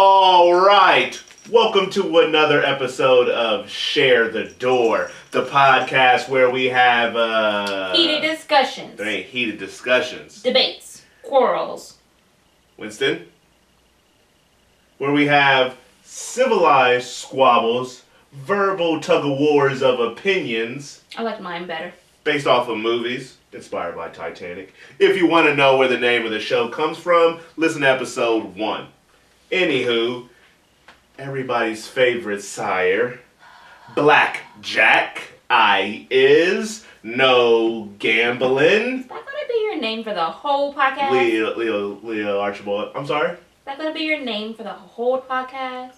All right. Welcome to another episode of Share the Door, the podcast where we have heated discussions. There ain't heated discussions. Debates. Quarrels. Winston? Where we have civilized squabbles, verbal tug-of-wars of opinions. I like mine better. Based off of movies, inspired by Titanic. If you want to know where the name of the show comes from, listen to episode 1. Anywho, everybody's favorite sire, Blackjack, no gambling. Is that gonna be your name for the whole podcast? Leo Archibald. I'm sorry? Is that gonna be your name for the whole podcast?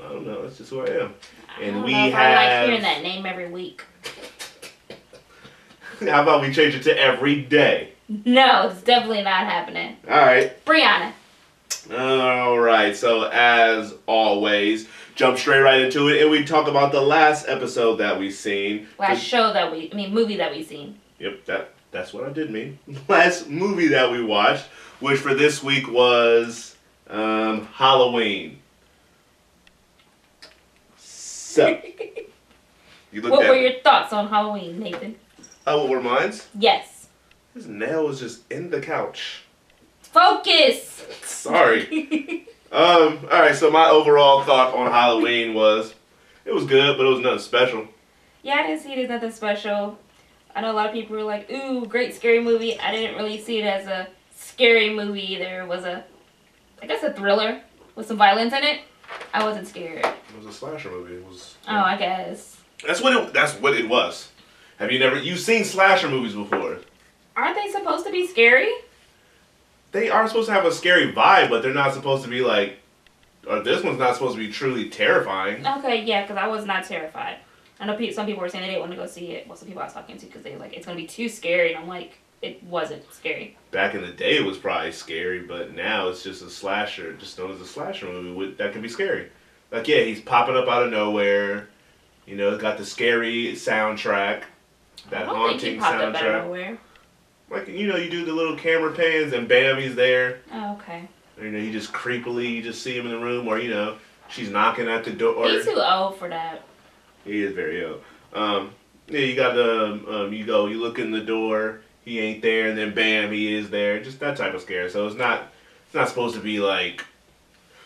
I don't know. That's just who I am. And I like hearing that name every week. How about we change it to every day? No, it's definitely not happening. All right. Brianna. All right. So as always, jump straight right into it, and we talk about the last episode that we've seen. Movie that we've seen. Yep, that's what I did mean. Last movie that we watched, which for this week was Halloween. So, what were your thoughts on Halloween, Nathan? What were mine? Yes. His nail was just in the couch. Focus! Sorry. Alright, so my overall thought on Halloween was, it was good, but it was nothing special. Yeah, I didn't see it as nothing special. I know a lot of people were like, ooh, great scary movie. I didn't really see it as a scary movie either. It was a thriller with some violence in it. I wasn't scared. It was a slasher movie. It was. Oh, I guess. That's what it was. You've seen slasher movies before? Aren't they supposed to be scary? They are supposed to have a scary vibe, but they're not supposed to be or this one's not supposed to be truly terrifying. Okay, yeah, because I was not terrified. I know some people were saying they didn't want to go see it. Well, some people I was talking to because they were like, it's going to be too scary. And I'm like, it wasn't scary. Back in the day, it was probably scary, but now it's just a slasher, just known as a slasher movie that can be scary. Like, yeah, he's popping up out of nowhere. You know, got the scary soundtrack, that haunting soundtrack. Up out of nowhere. Like, you do the little camera pans and bam, he's there. Oh, okay. Or, you just creepily, you just see him in the room, or, she's knocking at the door. He's too old for that. He is very old. Yeah, you got you look in the door, he ain't there, and then bam, he is there. Just that type of scare. So it's not supposed to be like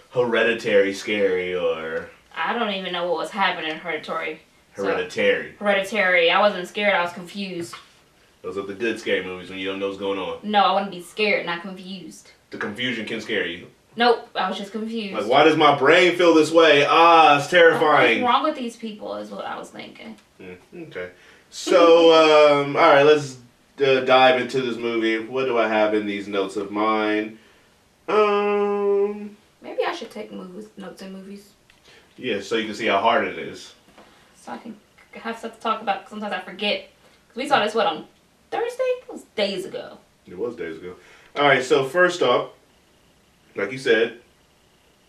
Hereditary scary or. I don't even know what was happening in Hereditary. Hereditary. I wasn't scared. I was confused. Those are the good scary movies when you don't know what's going on. No, I want to be scared, not confused. The confusion can scare you. Nope, I was just confused. Like, why does my brain feel this way? It's terrifying. What's wrong with these people is what I was thinking. Okay. So, alright, let's dive into this movie. What do I have in these notes of mine? Maybe I should take notes in movies. Yeah, so you can see how hard it is. So I can have stuff to talk about. Sometimes I forget. We saw this, on Thursday? It was days ago. It was days ago. Alright, so first up, like you said,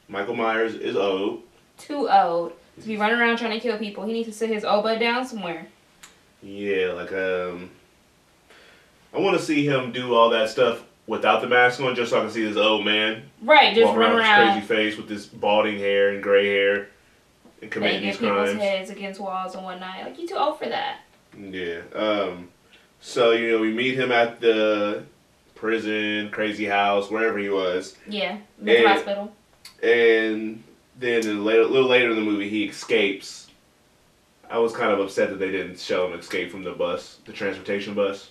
Michael Myers is old. Too old to be running around trying to kill people. He needs to sit his old butt down somewhere. Yeah, I want to see him do all that stuff without the mask on, just so I can see this old man. Right, just run around. With his crazy face with this balding hair and gray hair and committing these crimes. People's heads against walls and whatnot. Like, you too old for that. Yeah. So, we meet him at the prison, crazy house, wherever he was. Yeah, mental hospital. And then a little later in the movie, he escapes. I was kind of upset that they didn't show him escape from the transportation bus.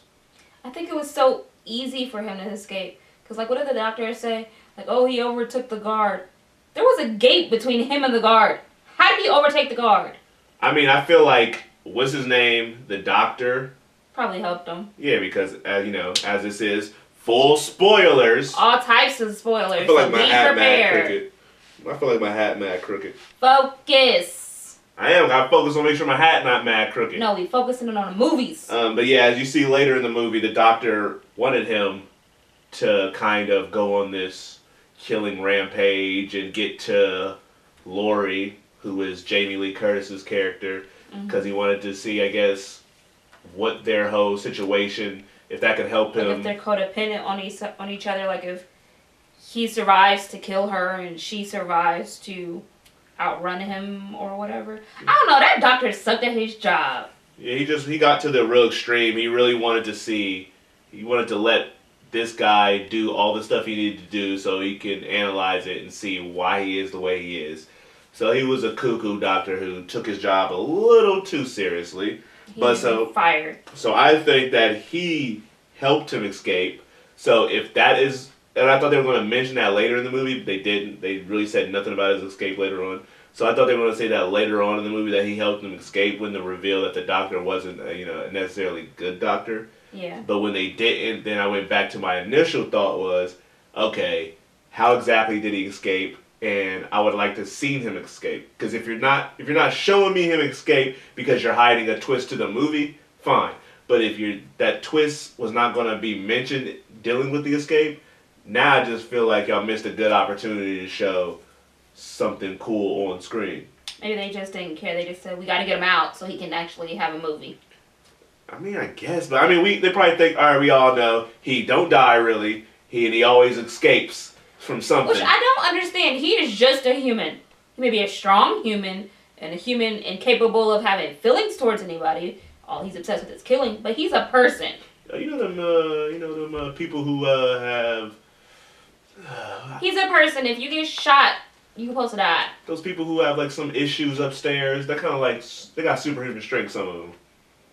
I think it was so easy for him to escape. Because, what did the doctor say? Oh, he overtook the guard. There was a gate between him and the guard. How did he overtake the guard? I mean, I feel like, what's his name? The doctor? Probably helped him. Yeah, because, as this is, full spoilers. All types of spoilers. I feel like so my hat prepared. mad crooked. I feel like my hat mad crooked. Focus. I am. I focus on making sure my hat not mad crooked. No, we focusing on the movies. But yeah, as you see later in the movie, the doctor wanted him to kind of go on this killing rampage and get to Laurie, who is Jamie Lee Curtis's character, because he wanted to see, I guess, what their whole situation, if that could help him. If they're codependent on each other, if he survives to kill her and she survives to outrun him or whatever. I don't know, that doctor sucked at his job. Yeah, he got to the real extreme. He really wanted to let this guy do all the stuff he needed to do so he can analyze it and see why he is the way he is. So he was a cuckoo doctor who took his job a little too seriously. Fired. So I think that he helped him escape. So if that is, and I thought they were going to mention that later in the movie, but they didn't. They really said nothing about his escape later on. So I thought they were going to say that later on in the movie that he helped him escape when the reveal that the doctor wasn't, a necessarily good doctor. Yeah. But when they didn't, then I went back to my initial thought was, okay, how exactly did he escape? And I would like to see him escape. Because if you're not showing me him escape because you're hiding a twist to the movie, fine. But if that twist was not going to be mentioned dealing with the escape, now I just feel like y'all missed a good opportunity to show something cool on screen. Maybe they just didn't care. They just said, we got to get him out so he can actually have a movie. I mean, I guess. But, they probably think, all right, we all know he don't die, really. He always escapes from something. Which I don't understand. He is just a human. He may be a strong human and a human incapable of having feelings towards anybody. All he's obsessed with is killing. But he's a person. You know them people who have... He's a person. If you get shot, you're supposed to die. Those people who have, like, some issues upstairs, they're kind of like... They got superhuman strength, some of them.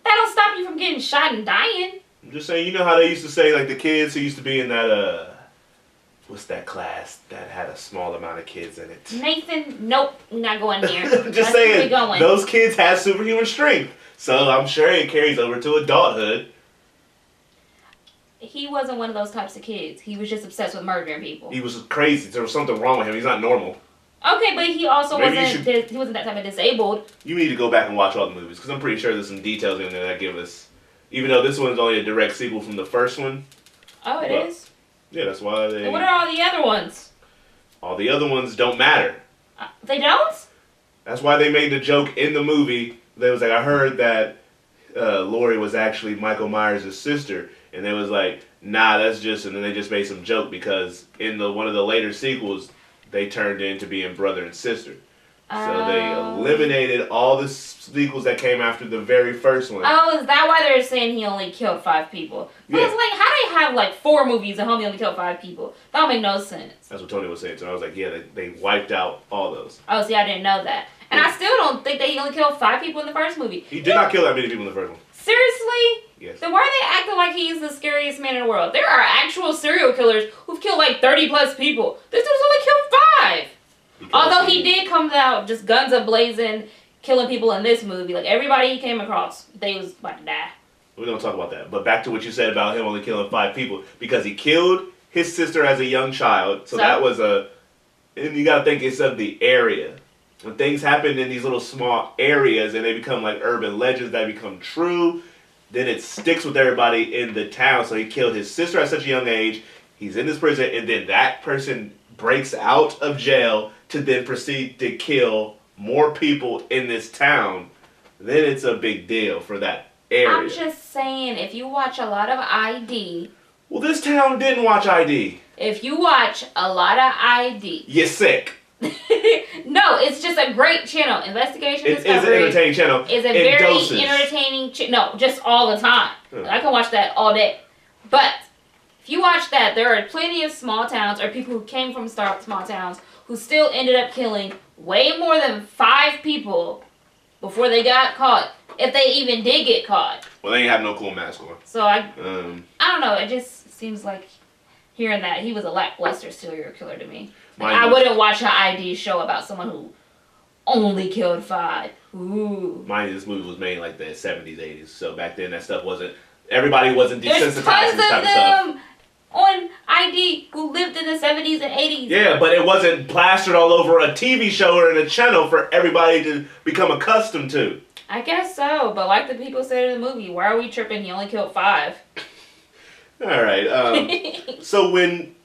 That don't stop you from getting shot and dying. I'm just saying, you know how they used to say, like, the kids who used to be in that, what's that class that had a small amount of kids in it? Nathan, nope, not going there. Just saying, those kids have superhuman strength. So I'm sure it carries over to adulthood. He wasn't one of those types of kids. He was just obsessed with murdering people. He was crazy. There was something wrong with him. He's not normal. Okay, but he also he wasn't that type of disabled. You need to go back and watch all the movies, because I'm pretty sure there's some details in there that give us... Even though this one's only a direct sequel from the first one. Oh, it is? Yeah, that's why they... And what are all the other ones? All the other ones don't matter. They don't? That's why they made the joke in the movie. They was like, I heard that Laurie was actually Michael Myers' sister. And they was like, nah, that's just... And then they just made some joke, because in one of the later sequels... They turned into being brother and sister. So they eliminated all the sequels that came after the very first one. Oh, is that why they're saying he only killed 5 people? Yeah. I was like, how do they have like 4 movies and homie only killed 5 people? That don't make no sense. That's what Tony was saying. So I was like, yeah, they wiped out all those. Oh, see, I didn't know that. And I still don't think that he only killed 5 people in the first movie. He did not kill that many people in the first one. Seriously? Yes. Then why are they acting like he's the scariest man in the world? There are actual serial killers who've killed like 30 plus people. This dude's only killed 5. Although he did come out just guns a-blazing, killing people in this movie. Like, everybody he came across, they was about to die. We're going to talk about that. But back to what you said about him only killing 5 people. Because he killed his sister as a young child. So that was and you got to think it's of the area. When things happen in these little small areas and they become like urban legends that become true, then it sticks with everybody in the town. So he killed his sister at such a young age. He's in this prison, and then that person breaks out of jail to then proceed to kill more people in this town. Then it's a big deal for that area. I'm just saying, if you watch a lot of ID... Well, this town didn't watch ID. If you watch a lot of ID... You're sick. No, it's just a great channel. Investigation Discovery. It's an entertaining channel. It's a very entertaining no, just all the time. I can watch that all day. But if you watch that, there are plenty of small towns or people who came from small towns who still ended up killing way more than 5 people before they got caught. If they even did get caught. Well, they ain't have no cool mask on. So I don't know. It just seems like hearing that he was a lackluster serial killer to me. I wouldn't watch an ID show about someone who only killed 5. Ooh. Mind you, this movie was made in like the 70s, 80s. So back then that stuff wasn't... Everybody wasn't desensitized to this type of stuff. On ID who lived in the 70s and 80s. Yeah, but it wasn't plastered all over a TV show or in a channel for everybody to become accustomed to. I guess so, but like the people said in the movie, why are we tripping? He only killed 5. All right. So when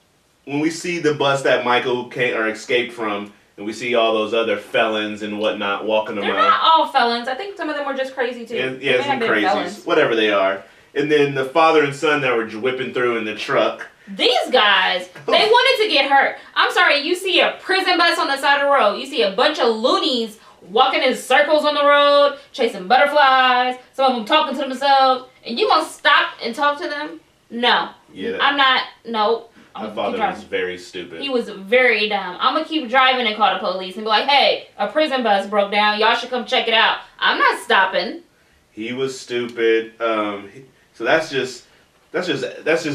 we see the bus that Michael escaped from, and we see all those other felons and whatnot walking around. They're not all felons. I think some of them were just crazy too. Yeah, some crazies. Whatever they are. And then the father and son that were whipping through in the truck. These guys, they wanted to get hurt. I'm sorry, you see a prison bus on the side of the road. You see a bunch of loonies walking in circles on the road, chasing butterflies, some of them talking to themselves, and you gonna stop and talk to them? No. Yeah. I'm not, no. I thought that was very stupid. He was very dumb. I'm gonna keep driving and call the police and be like, hey, a prison bus broke down. Y'all should come check it out. I'm not stopping. He was stupid. So that's just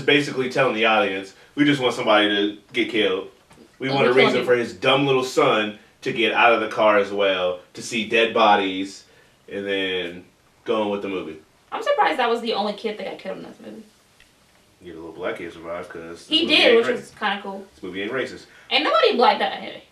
basically telling the audience, we just want somebody to get killed. We want a reason for his dumb little son to get out of the car as well, to see dead bodies, and then go on with the movie. I'm surprised that was the only kid that got killed in this movie. Yeah, the little black kid survived because he did, which was kind of cool. This movie ain't racist. Ain't nobody black that hit.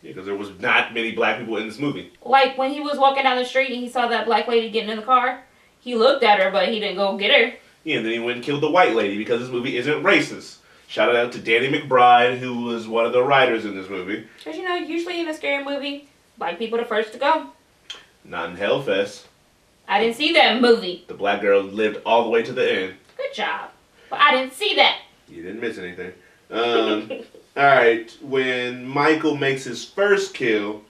Yeah, because there was not many black people in this movie. Like when he was walking down the street and he saw that black lady getting in the car, he looked at her, but he didn't go get her. Yeah, and then he went and killed the white lady because this movie isn't racist. Shout out to Danny McBride, who was one of the writers in this movie. Because, you know, usually in a scary movie, black people are the first to go. Not in Hellfest. I didn't see that movie. The black girl lived all the way to the end. Good job. But I didn't see that. You didn't miss anything. Alright, when Michael makes his first kill,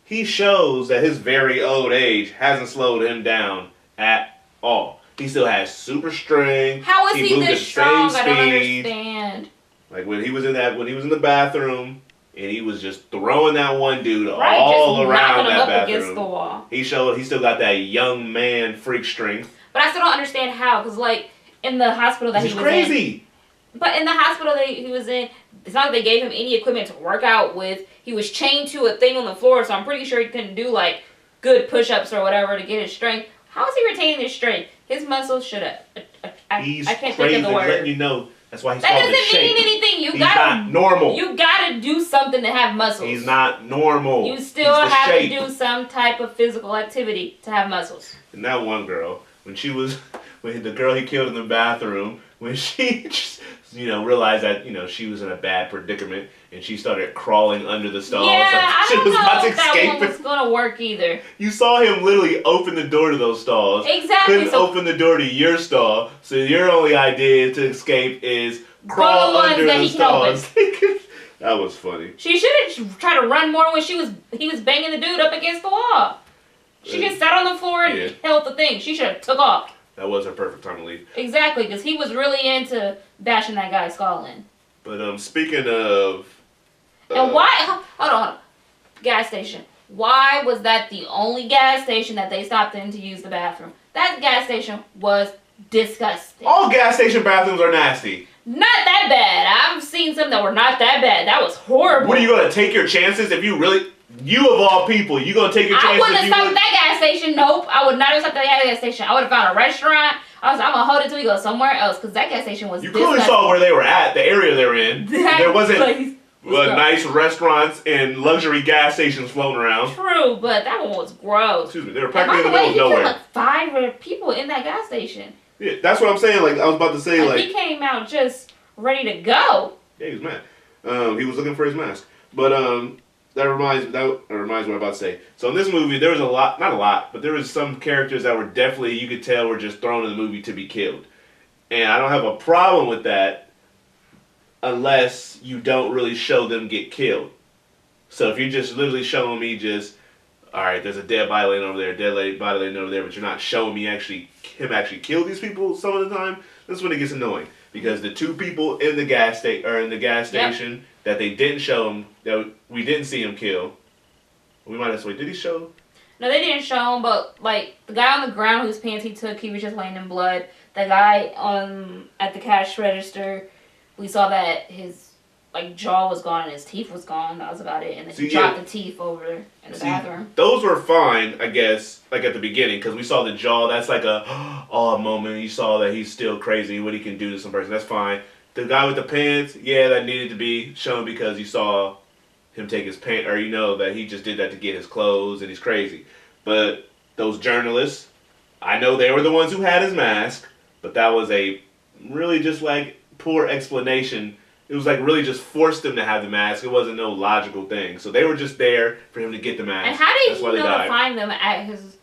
he shows that his very old age hasn't slowed him down at all. He still has super strength. How is he this strong? I don't speed. understand. Like when he was in the bathroom and he was just throwing that one dude all around that bathroom. Against the wall. He still got that young man freak strength. But I still don't understand how, because like in the hospital that he was crazy. But in the hospital that he was in, it's not like they gave him any equipment to work out with. He was chained to a thing on the floor, so I'm pretty sure he couldn't do like good push-ups or whatever to get his strength. How is he retaining his strength? His muscles should have. I can't think of the word. Letting you know. That's why he's that called the shape. That doesn't mean anything. He's not normal. You gotta do something to have muscles. He's not normal. You still have to do some type of physical activity to have muscles. And that one girl, when the girl he killed in the bathroom, when she just, realized that, she was in a bad predicament and she started crawling under the stalls. Yeah, like, I she don't was know about to if that escape one was gonna work either. You saw him literally open the door to those stalls. Exactly. Couldn't open the door to your stall, so your only idea to escape is crawl under the stalls. That was funny. She should have tried to run more when he was banging the dude up against the wall. She just sat on the floor and held the thing. She should have took off. That was her perfect time to leave. Exactly, because he was really into bashing that guy's skull in. But speaking of... and why... Hold on. Gas station. Why was that the only gas station that they stopped in to use the bathroom? That gas station was disgusting. All gas station bathrooms are nasty. Not that bad. I've seen some that were not that bad. That was horrible. What, are you going to take your chances if you really... You of all people, you gonna take your chances? I wouldn't have stopped at that gas station. Nope, I would not have stopped at that gas station. I would have found a restaurant. I'm gonna hold it till we go somewhere else because that gas station was. You clearly saw where they were at, the area they're in. There wasn't nice restaurants and luxury gas stations floating around. True, but that one was gross. Excuse me, they were practically in the middle of nowhere. Like 5 people in that gas station. Yeah, that's what I'm saying. Like I was about to say, like he came out just ready to go. Yeah, he was mad. He was looking for his mask, but That reminds me what I'm about to say. So in this movie, there was not a lot, but there was some characters that were definitely, you could tell, were just thrown in the movie to be killed. And I don't have a problem with that unless you don't really show them get killed. So if you're just literally showing me alright, there's a dead body laying over there, dead body laying over there, but you're not showing me him actually kill these people some of the time, that's when it gets annoying. Because the two people in the gas station that they didn't show him, that we didn't see him kill. We might have said, did he show him? No, they didn't show him, but like the guy on the ground whose pants he took, he was just laying in blood. The guy at the cash register, we saw that his jaw was gone and his teeth was gone. That was about it. And then he dropped the teeth over in the bathroom. Those were fine, I guess, like at the beginning, because we saw the jaw. That's like a moment. You saw that he's still crazy, what he can do to some person. That's fine. The guy with the pants, that needed to be shown because you saw him take his pants, or that he just did that to get his clothes and he's crazy. But those journalists, I know they were the ones who had his mask, but that was a really just poor explanation. It was really just forced them to have the mask. It wasn't no logical thing. So they were just there for him to get the mask. And how did he know to find them at his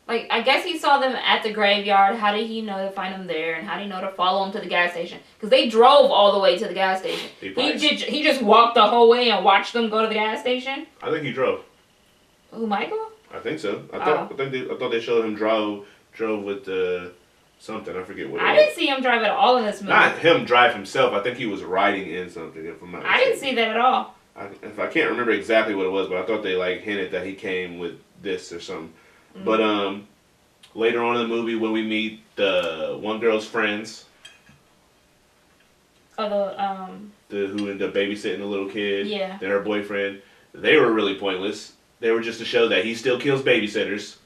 Like, I guess he saw them at the graveyard. How did he know to find them there? And how did he know to follow them to the gas station? Because they drove all the way to the gas station. He just walked the whole way and watched them go to the gas station? I think he drove. Who, Michael? I think so. I thought they showed him drove with something. I forget what it was. I didn't see him drive at all in this movie. Not him drive himself. I think he was riding in something, if I'm not mistaken. I didn't see that at all. I can't remember exactly what it was, but I thought they like hinted that he came with this or something. Mm-hmm. But later on in the movie, when we meet the one girl's friends, who ended up babysitting the little kid, and her boyfriend, they were really pointless. They were just to show that he still kills babysitters.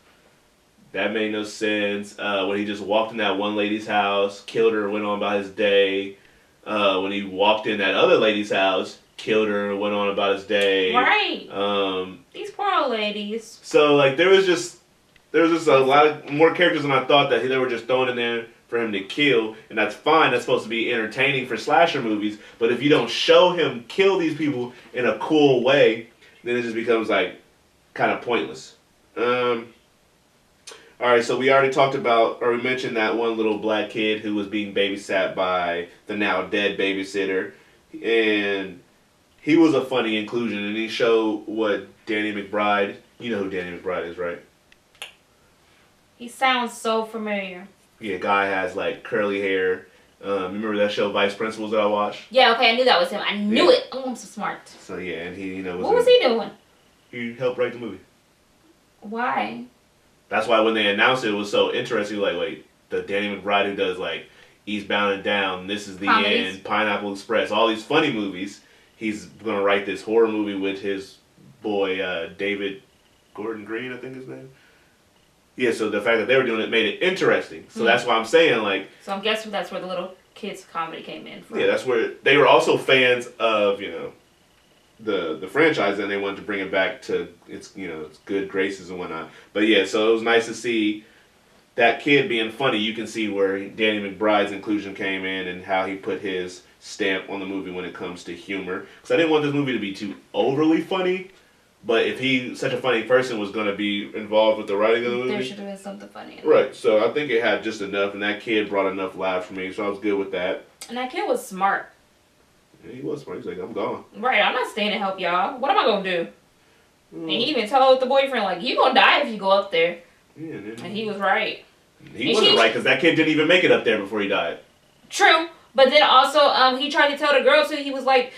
That made no sense. When he just walked in that one lady's house, killed her, went on about his day. When he walked in that other lady's house, killed her, went on about his day. Right. These poor old ladies. So like there was just a lot of more characters than I thought that they were just thrown in there for him to kill, and that's fine. That's supposed to be entertaining for slasher movies. But if you don't show him kill these people in a cool way, then it just becomes like kind of pointless. Alright, so we already talked about, or we mentioned that one little black kid who was being babysat by the now dead babysitter. And he was a funny inclusion, and he showed what Danny McBride, you know who Danny McBride is, right? He sounds so familiar. Yeah, guy has like curly hair. Remember that show Vice Principals that I watched? Yeah, okay, I knew that was him. I knew it. Oh, I'm so smart. So yeah, and he, what was he doing? He helped write the movie. Why? That's why when they announced it was so interesting. Like, wait, the Danny McBride who does like Eastbound and Down, This Is the Comedies. End, Pineapple Express, all these funny movies. He's gonna write this horror movie with his boy David Gordon Green, I think his name. Yeah, so the fact that they were doing it made it interesting. So that's why I'm saying like. So I'm guessing that's where the little kids comedy came in from. Yeah, that's where they were also fans of the franchise, and they wanted to bring it back to its its good graces and whatnot. But yeah, so it was nice to see that kid being funny. You can see where Danny McBride's inclusion came in and how he put his stamp on the movie when it comes to humor. Because I didn't want this movie to be too overly funny, but if he, such a funny person, was going to be involved with the writing of the movie, there should have been something funny in it. Right, so I think it had just enough, and that kid brought enough laughs for me, so I was good with that. And that kid was smart. Yeah, he was smart. He's like, I'm gone. Right, I'm not staying to help y'all. What am I going to do? And he even told the boyfriend, like, you going to die if you go up there. Yeah, and he was right. He wasn't right, because that kid didn't even make it up there before he died. True, but then also he tried to tell the girl, too. He was like,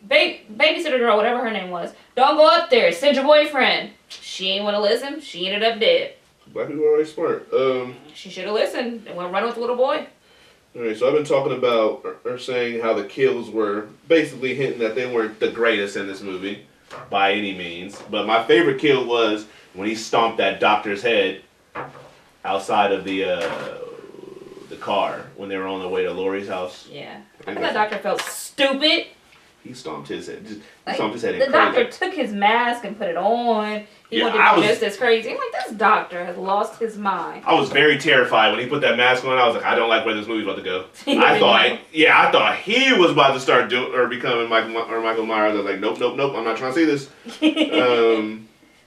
babysitter girl, whatever her name was, don't go up there. Send your boyfriend. She ain't want to listen. She ended up dead. Black people are always smart. She should have listened and went running with the little boy. Alright, so I've been talking about, or saying how the kills were basically hinting that they weren't the greatest in this movie, by any means. But my favorite kill was when he stomped that doctor's head outside of the car when they were on their way to Lori's house. Yeah. I think that doctor felt stupid. He stomped his head. The doctor took his mask and put it on. He wanted to be just as crazy. I'm like, this doctor has lost his mind. I was very terrified when he put that mask on. I was like, I don't like where this movie's about to go. I thought he was about to start becoming Michael Myers. I was like, nope. I'm not trying to see this.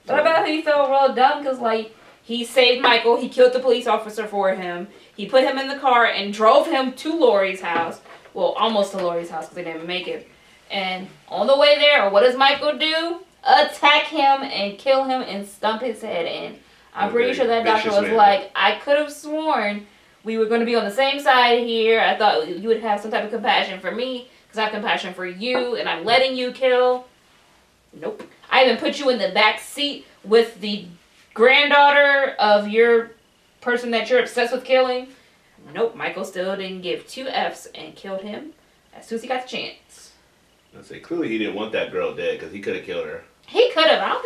But I bet he felt real dumb because like he saved Michael. He killed the police officer for him. He put him in the car and drove him to Lori's house. Well, almost to Lori's house because they didn't make it. And on the way there, what does Michael do? Attack him and kill him and stump his head in. I'm pretty sure that doctor was like, I could have sworn we were going to be on the same side here. I thought you would have some type of compassion for me because I have compassion for you and I'm letting you kill. Nope. I even put you in the back seat with the granddaughter of your person that you're obsessed with killing. Nope. Michael still didn't give 2 F's and killed him as soon as he got the chance. I say clearly he didn't want that girl dead because he could have killed her. He could have. I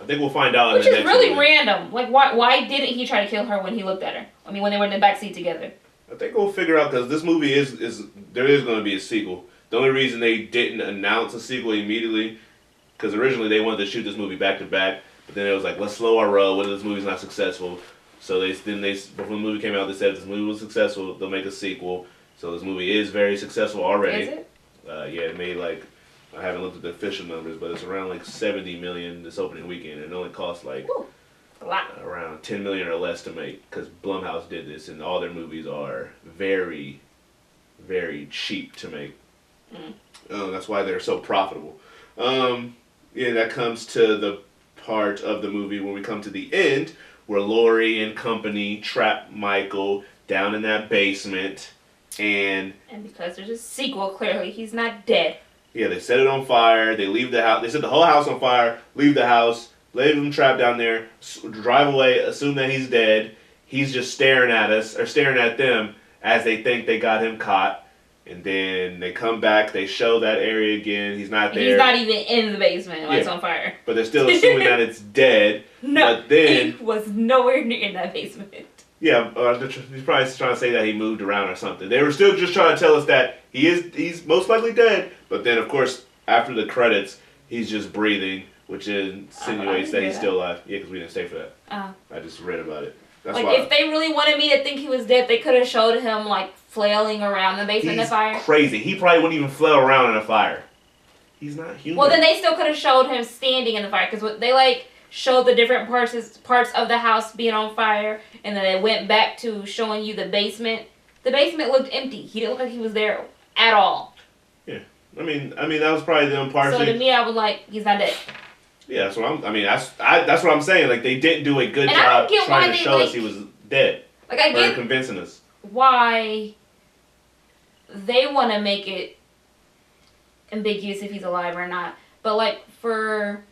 think we'll find out. Which is really random. Like, why didn't he try to kill her when he looked at her? I mean, when they were in the backseat together. I think we'll figure out because this movie there is going to be a sequel. The only reason they didn't announce a sequel immediately because originally they wanted to shoot this movie back to back, but then it was like, let's slow our roll. What if this movie's not successful? So before the movie came out, they said if this movie was successful, they'll make a sequel. So this movie is very successful already. Is it? Yeah, it made like, I haven't looked at the official numbers, but it's around like $70 million this opening weekend, and it only cost like, Ooh, lot. Around 10 million or less to make, because Blumhouse did this, and all their movies are very, very cheap to make. That's why they're so profitable. Yeah, that comes to the part of the movie when we come to the end, where Laurie and company trap Michael down in that basement, and because there's a sequel, clearly he's not dead. Yeah, they set it on fire. They leave the house. They set the whole house on fire. Leave the house. Leave him trapped down there. Drive away. Assume that he's dead. He's just staring at us or staring at them as they think they got him caught. And then they come back. They show that area again. He's not there. He's not even in the basement when it's on fire. But they're still assuming that it's dead. No, but then he was nowhere near in that basement. Yeah, he's probably trying to say that he moved around or something. They were still just trying to tell us that he's most likely dead. But then, of course, after the credits, he's just breathing, which insinuates that he's still alive. Yeah, because we didn't stay for that. I just read about it. That's like, why if they really wanted me to think he was dead, they could have showed him, like, flailing around the basement in the fire. He's crazy. He probably wouldn't even flail around in a fire. He's not human. Well, then they still could have showed him standing in the fire, because they, like, showed the different parts of the house being on fire, and then they went back to showing you the basement. The basement looked empty. He didn't look like he was there at all. Yeah. I mean that was probably them partially. So to me, I was like, he's not dead. Yeah, that's what that's what I'm saying. Like, they didn't do a good job trying to show us he was dead. Like, I get convincing us why they want to make it ambiguous if he's alive or not. But, like, for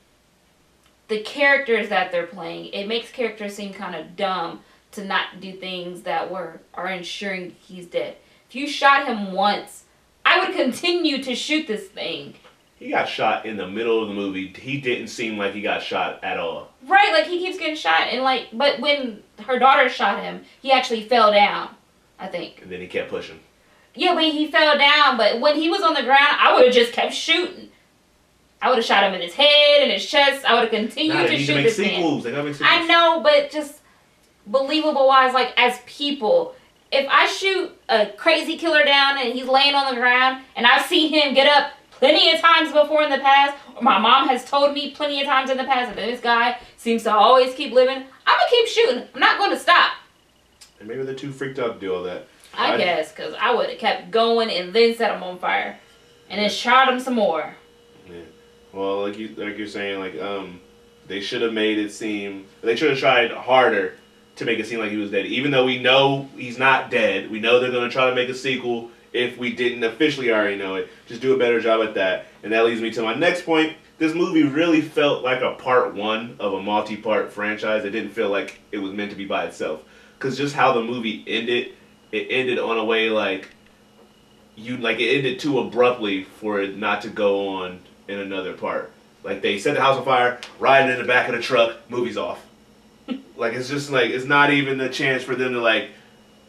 the characters that they're playing, it makes characters seem kind of dumb to not do things that are ensuring he's dead. If you shot him once, I would continue to shoot this thing. He got shot in the middle of the movie. He didn't seem like he got shot at all. Right, like, he keeps getting shot, and, like, but when her daughter shot him, he actually fell down, I think. And then he kept pushing. Yeah, but he fell down, but when he was on the ground, I would have just kept shooting. I would have shot him in his head, in his chest. I would have continued to shoot this man. They gotta make sequels. I know, but just believable-wise, like, as people, if I shoot a crazy killer down and he's laying on the ground, and I've seen him get up plenty of times before in the past, or my mom has told me plenty of times in the past that this guy seems to always keep living, I'm gonna keep shooting. I'm not gonna stop. And maybe they're too freaked out to do all that. I guess, because I would have kept going and then set him on fire. And then shot him some more. Yeah. Well, like you're saying, like, they should have made it seem, they should have tried harder to make it seem like he was dead. Even though we know he's not dead, we know they're going to try to make a sequel if we didn't officially already know it. Just do a better job at that. And that leads me to my next point. This movie really felt like a part one of a multi-part franchise. It didn't feel like it was meant to be by itself. Because just how the movie ended, it ended on a way like it ended too abruptly for it not to go on in another part. Like, they set the house on fire, riding in the back of the truck, movie's off. Like, it's just like, it's not even a chance for them to, like,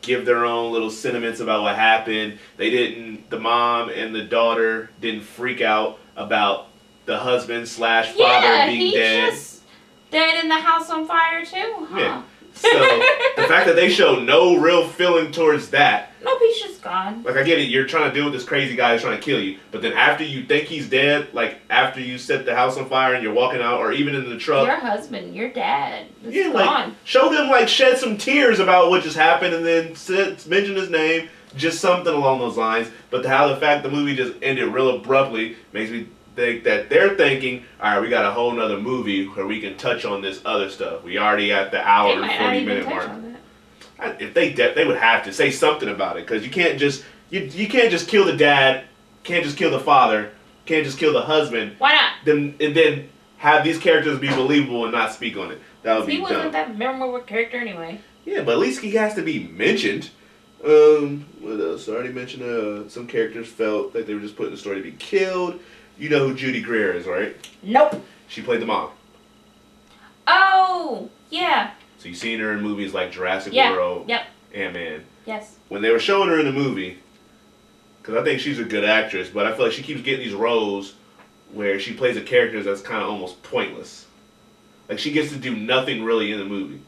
give their own little sentiments about what happened. The mom and the daughter didn't freak out about the husband / father being dead. Just dead in the house on fire too? Huh. Yeah. So, the fact that they show no real feeling towards that. Nope, he's just gone. Like, I get it, you're trying to deal with this crazy guy who's trying to kill you, but then after you think he's dead, like, after you set the house on fire and you're walking out, or even in the truck. Your husband, your dad, is yeah, gone. Like, show them, like, shed some tears about what just happened, and then mention his name, just something along those lines. But the fact the movie just ended real abruptly makes me think that they're thinking, all right, we got a whole nother movie where we can touch on this other stuff. We already at the hour and 40-minute mark. If they would have to say something about it, because you can't just kill the dad, can't just kill the father, can't just kill the husband. Why not? Then have these characters be believable and not speak on it. That would be dumb. He wasn't that memorable character anyway. Yeah, but at least he has to be mentioned. What else? I already mentioned some characters felt like they were just put in the story to be killed. You know who Judy Greer is, right? Nope. She played the mom. Oh, yeah. So you've seen her in movies like Jurassic World, Yep. Ant-Man. Yes. When they were showing her in the movie, because I think she's a good actress, but I feel like she keeps getting these roles where she plays a character that's kind of almost pointless. Like, she gets to do nothing really in the movie.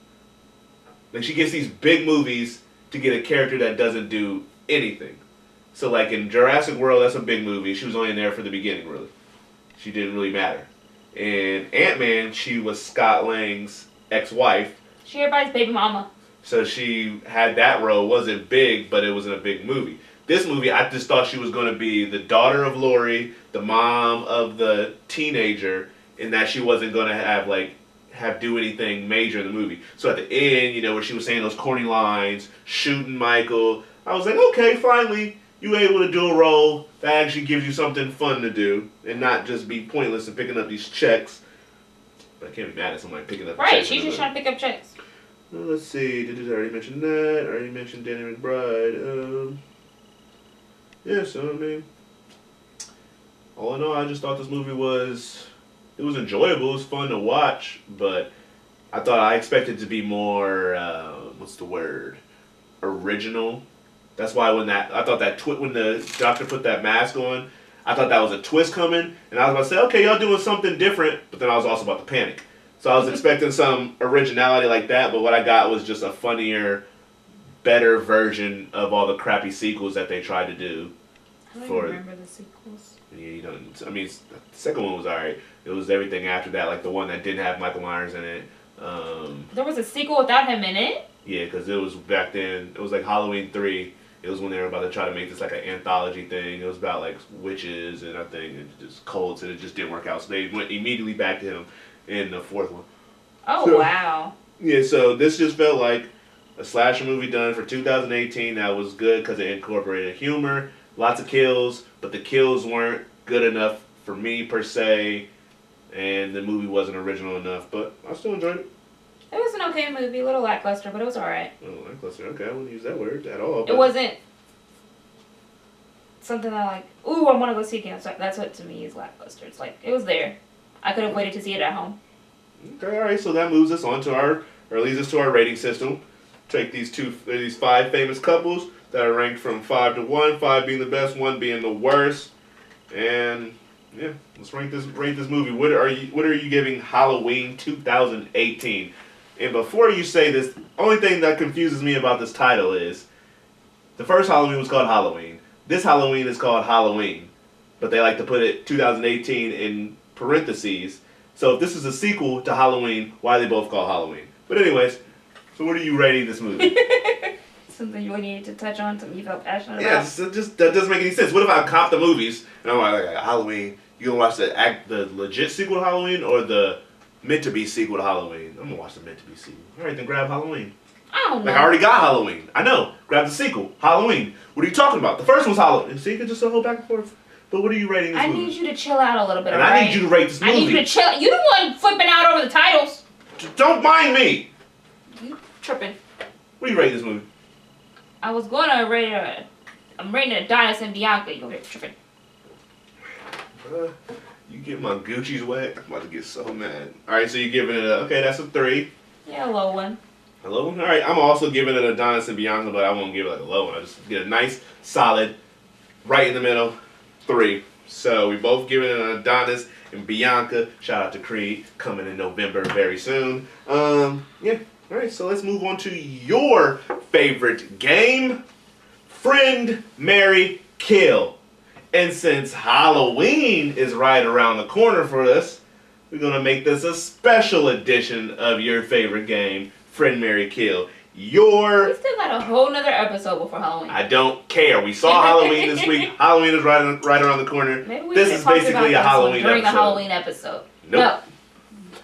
Like, she gets these big movies to get a character that doesn't do anything. So, like, in Jurassic World, that's a big movie. She was only in there for the beginning, really. She didn't really matter. In Ant-Man, she was Scott Lang's ex-wife. She everybody's baby mama. So she had that role. It wasn't big, but it was in a big movie. This movie, I just thought she was going to be the daughter of Lori, the mom of the teenager, and that she wasn't going to have do anything major in the movie. So at the end, you know, where she was saying those corny lines, shooting Michael, I was like, okay, finally, you were able to do a role that actually gives you something fun to do, and not just be pointless and picking up these checks. But I can't be mad at somebody picking up checks. Right, she's just trying to pick up checks. Well, let's see. Did I already mention that? I already mentioned Danny McBride. Yeah, so I mean, all in all, I just thought this movie was enjoyable. It was fun to watch, but I expected it to be more, what's the word? Original. That's why when the doctor put that mask on, I thought that was a twist coming, and I was about to say, okay, y'all doing something different, but then I was also about to panic. So I was expecting some originality like that, but what I got was just a funnier, better version of all the crappy sequels that they tried to do. I don't remember the sequels. Yeah, you don't. I mean, the second one was alright. It was everything after that, like the one that didn't have Michael Myers in it. There was a sequel without him in it? Yeah, because it was back then. It was like Halloween 3. It was when they were about to try to make this like an anthology thing. It was about like witches and I think just cults, and it just didn't work out. So they went immediately back to him in the fourth one. Oh, so, wow. Yeah, so this just felt like a slasher movie done for 2018 that was good because it incorporated humor, lots of kills, but the kills weren't good enough for me per se, and the movie wasn't original enough, but I still enjoyed it. It was an okay movie, a little lackluster, but it was alright. Oh, lackluster. Okay, I wouldn't use that word at all. It wasn't something that like, ooh, I want to go see again. So that's what to me is lackluster. It's like, it was there. I could have waited to see it at home. Okay, alright, so that moves us on to leads us to our rating system. Take these 5 famous couples that are ranked from 5 to 1, 5 being the best, 1 being the worst. And yeah, let's rate this movie. What are you giving Halloween 2018? And before you say this, only thing that confuses me about this title is the first Halloween was called Halloween. This Halloween is called Halloween, but they like to put it 2018 in parentheses. So if this is a sequel to Halloween, why are they both called Halloween? But anyways, so what are you rating this movie? Something you needed to touch on, something you felt passionate about. Yeah, that doesn't make any sense. What if I cop the movies and I'm like Halloween? You gonna watch the legit sequel to Halloween or the meant to be sequel to Halloween? I'm gonna watch the meant to be sequel. All right, then grab Halloween. I don't know. Like I already got Halloween. I know. Grab the sequel, Halloween. What are you talking about? The first one's Halloween. See, you can just go back and forth. But what are you rating this movie? I need you to chill out a little bit. And right? I need you to rate this movie. I need you to chill. You the one flipping out over the titles. Don't mind me. You tripping. What do you rate this movie? I was gonna rate it. I'm rating Adonis and Bianca. You over there tripping. You get my Gucci's wet. I'm about to get so mad. Alright, so you're giving it okay, that's a 3. Yeah, a low one. A low one? Alright, I'm also giving it Adonis and Bianca, but I won't give it like a low one. I just get a nice, solid, right in the middle, 3. So we both giving it an Adonis and Bianca. Shout out to Creed, coming in November very soon. Yeah. Alright, so let's move on to your favorite game. Friend, Marry, Kill. And since Halloween is right around the corner for us, we're going to make this a special edition of your favorite game, Friend, Marry, Kill. We still got a whole nother episode before Halloween. I don't care. We saw Halloween this week. Halloween is right around the corner. Maybe This is basically a Halloween during episode. the Halloween episode. Nope. No.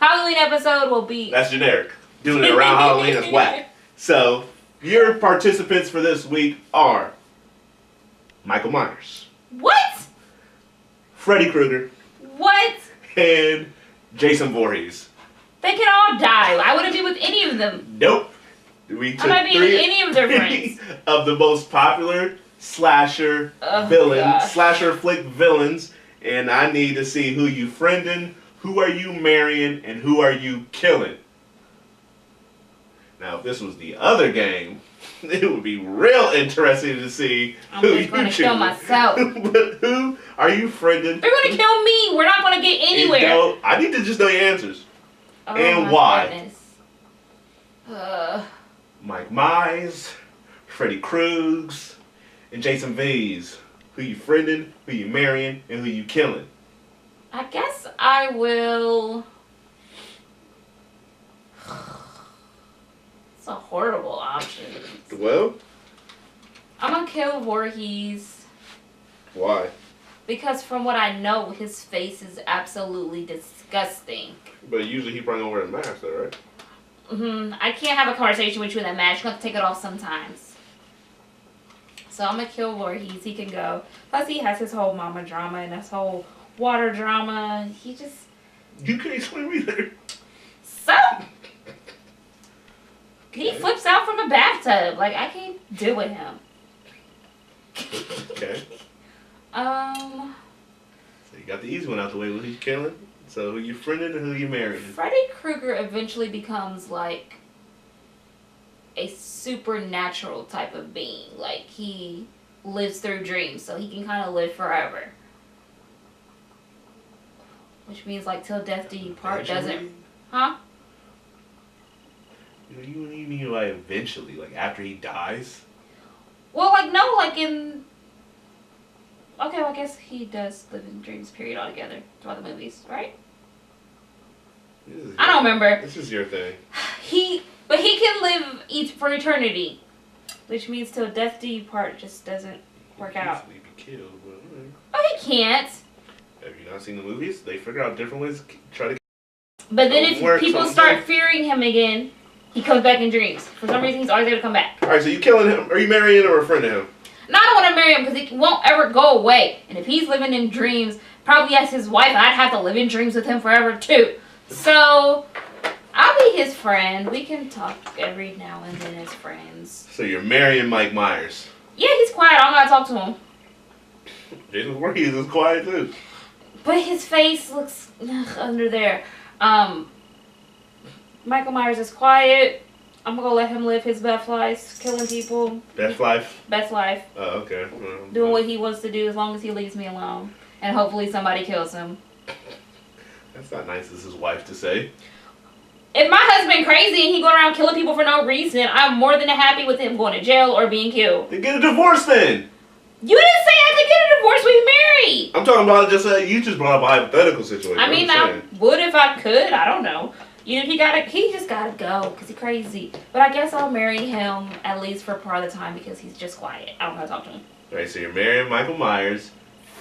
Halloween episode will be... That's generic. Doing it around Halloween is whack. So, your participants for this week are Michael Myers, What? Freddy Krueger, What? and Jason Voorhees. They can all die. I wouldn't be with any of them. Nope. We took I'm not being 3 any of their friends. of the most popular slasher slasher flick villains, and I need to see who you friending, who are you marrying, and who are you killing. Now, if this was the other game, it would be real interesting to see who you choose. I'm just going to kill myself. But who are you friending? They're going to kill me. We're not going to get anywhere. I need to just know your answers. Oh, and my why. Goodness. Mike Myers, Freddy Kruegs, and Jason V's. Who you friending, who you marrying, and who you killing. I guess I will... It's a horrible option. Well, I'm gonna kill Voorhees. why? Because from what I know, his face is absolutely disgusting. But usually he probably don't wear a mask, though, right? I can't have a conversation with you in that match. You have to take it off sometimes. So I'm gonna kill Voorhees. He can go. Plus, he has his whole mama drama and his whole water drama. He just. You can't swim either. So. He flips out from a bathtub. Like, I can't deal with him. Okay. So you got the easy one out the way. Who you killing? So who you friending and who you marrying? Freddy Krueger eventually becomes like a supernatural type of being. Like, he lives through dreams, so he can kind of live forever. Which means, like, till death do you part doesn't... Huh? You mean like eventually, like after he dies? Well, like, no, like in... Okay, well, I guess he does live in dreams, period, altogether, throughout the movies, right? I don't remember. This is your thing. But he can live for eternity. Which means till death do you part just doesn't work out. Easily be killed, but... Oh, he can't. Have you not seen the movies? They figure out different ways to try to... But then if people start fearing him again, he comes back in dreams. For some reason, he's always going to come back. Alright, so you killing him? Are you marrying him or a friend of him? No, I don't want to marry him because he won't ever go away. And if he's living in dreams, probably as his wife, I'd have to live in dreams with him forever too. So, I'll be his friend. We can talk every now and then as friends. So you're marrying Mike Myers. Yeah, he's quiet. I don't gotta talk to him. Jason Voorhees is quiet too. But his face looks under there. Michael Myers is quiet. I'm gonna let him live his best life, killing people. Best life? Best life. Oh, okay. Doing what he wants to do as long as he leaves me alone. And hopefully somebody kills him. That's not nice as his wife to say. If my husband crazy and he going around killing people for no reason, I'm more than happy with him going to jail or being killed. Then get a divorce then! You didn't say I could get a divorce, we married! I'm talking about you just brought up a hypothetical situation. I mean, I would if I could, I don't know. You know, he just gotta go because he's crazy. But I guess I'll marry him at least for part of the time because he's just quiet. I don't know how to talk to him. Alright, so you're marrying Michael Myers,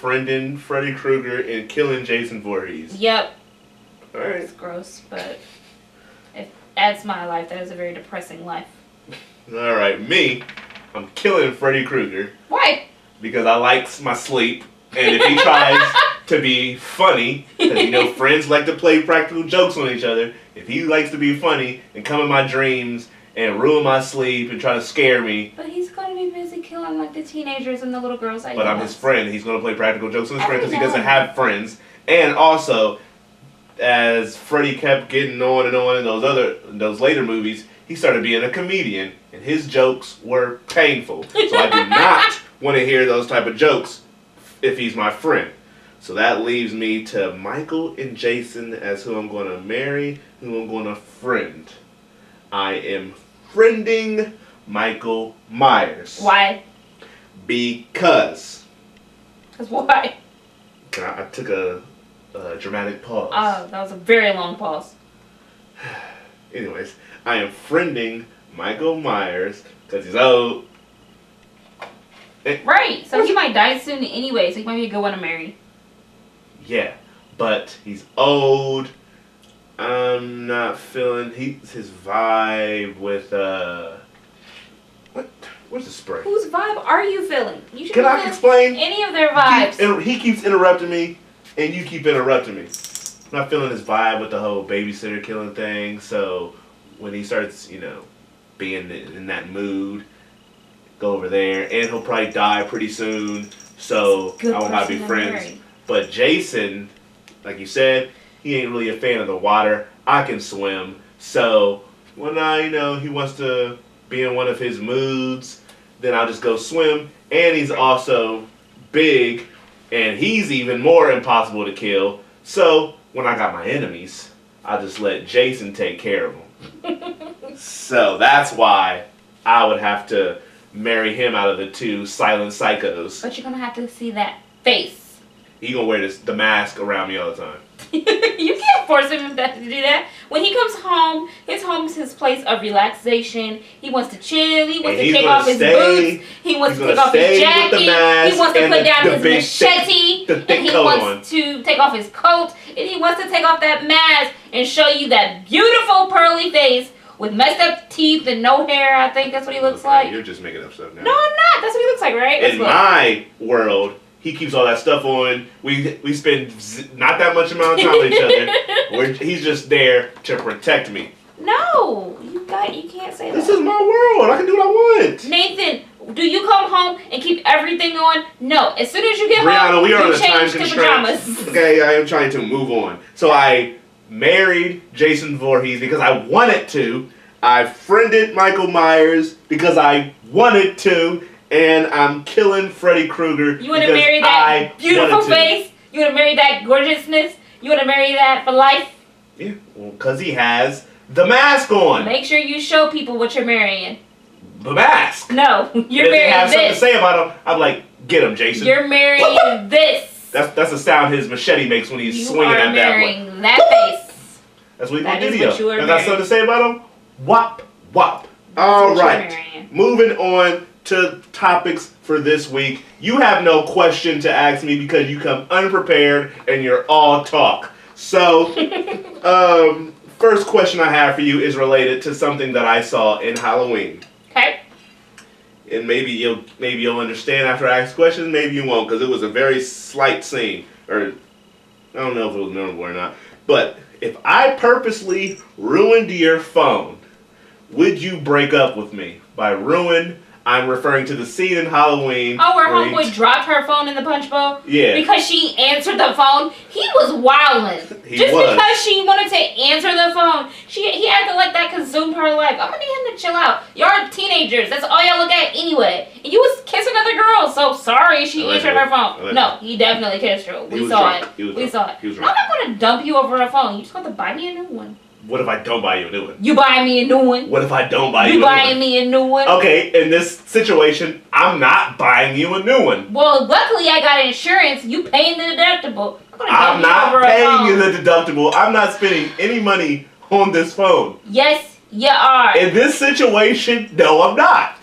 friending Freddy Krueger, and killing Jason Voorhees. Yep. Alright. It's gross, but if that's my life, that is a very depressing life. Alright, me, I'm killing Freddy Krueger. Why? Because I like my sleep, and if he tries to be funny, because you know friends like to play practical jokes on each other, if he likes to be funny and come in my dreams and ruin my sleep and try to scare me. But he's gonna be busy killing like the teenagers and the little girls. But I'm his friend. He's gonna play practical jokes on his friend because he doesn't have friends. And also, as Freddy kept getting on and on in those later movies, he started being a comedian, and his jokes were painful. So I do not want to hear those type of jokes if he's my friend. So that leaves me to Michael and Jason as who I'm going to marry, who I'm going to friend. I am friending Michael Myers. Why? Because. Because why? I took a dramatic pause. Oh, that was a very long pause. Anyways, I am friending Michael Myers because he's old. Right, so he might die soon anyway, so he might be a good one to marry. Yeah, but he's old. I'm not feeling his vibe with what? Where's the spray? Whose vibe are you feeling? You Can I explain? Any of their vibes. He keeps interrupting me, and you keep interrupting me. I'm not feeling his vibe with the whole babysitter killing thing. So when he starts, being in that mood, go over there, and he'll probably die pretty soon. So I won't have to be friends. But Jason, like you said, he ain't really a fan of the water. I can swim. So when he wants to be in one of his moods, then I'll just go swim. And he's also big, and he's even more impossible to kill. So when I got my enemies, I'll just let Jason take care of them. So that's why I would have to marry him out of the two silent psychos. But you're going to have to see that face. He gonna wear the mask around me all the time. You can't can't force him to do that. When he comes home, his home is his place of relaxation. He wants to chill. He wants to take off his boots. He wants to take off his jacket. He wants to put down his machete. And he wants to take off his coat. And he wants to take off that mask and show you that beautiful pearly face with messed up teeth and no hair. I think that's what he looks like. You're just making up stuff now. No, I'm not. That's what he looks like, right? In my world, he keeps all that stuff on. We spend not that much amount of time with each other. He's just there to protect me. No, you can't say that. This is my world. I can do what I want. Nathan, do you come home and keep everything on? No. As soon as you get Brianna, home, we are on you a time change to pajamas. constraint. Okay, I am trying to move on. So I married Jason Voorhees because I wanted to. I friended Michael Myers because I wanted to. And I'm killing Freddy Krueger. You want to marry that beautiful face? You want to marry that gorgeousness? You want to marry that for life? Yeah, well, because he has the mask on. Make sure you show people what you're marrying. The mask? No, you're marrying this. If they have something to say about him, I'm like, get him, Jason. You're marrying this. That's the sound his machete makes when he's swinging at that one. You are marrying that face. That's what he's going to do. You got something to say about him? Wop, wop. All right. Moving on to topics for this week. You have no question to ask me because you come unprepared and you're all talk. So, first question I have for you is related to something that I saw in Halloween. Okay. And maybe you'll understand after I ask questions. Maybe you won't because it was a very slight scene, or I don't know if it was memorable or not. But if I purposely ruined your phone, would you break up with me? By ruin, I'm referring to the scene in Halloween. Oh, where homeboy dropped her phone in the punch bowl? Yeah. Because she answered the phone? He was wildin'. Because she wanted to answer the phone, he acted like that consumed her life. I'm gonna need him to chill out. Y'all teenagers. That's all y'all look at anyway. And you was kissing other girls, so sorry she answered her phone. No, he definitely kissed her. We saw it. We saw it. I'm not gonna dump you over a phone. You just got to buy me a new one. What if I don't buy you a new one? You buy me a new one. What if I don't buy you a new one? You buying me a new one. Okay, in this situation, I'm not buying you a new one. Well, luckily I got insurance. You paying the deductible. I'm not paying you the deductible. I'm not spending any money on this phone. Yes, you are. In this situation, no, I'm not.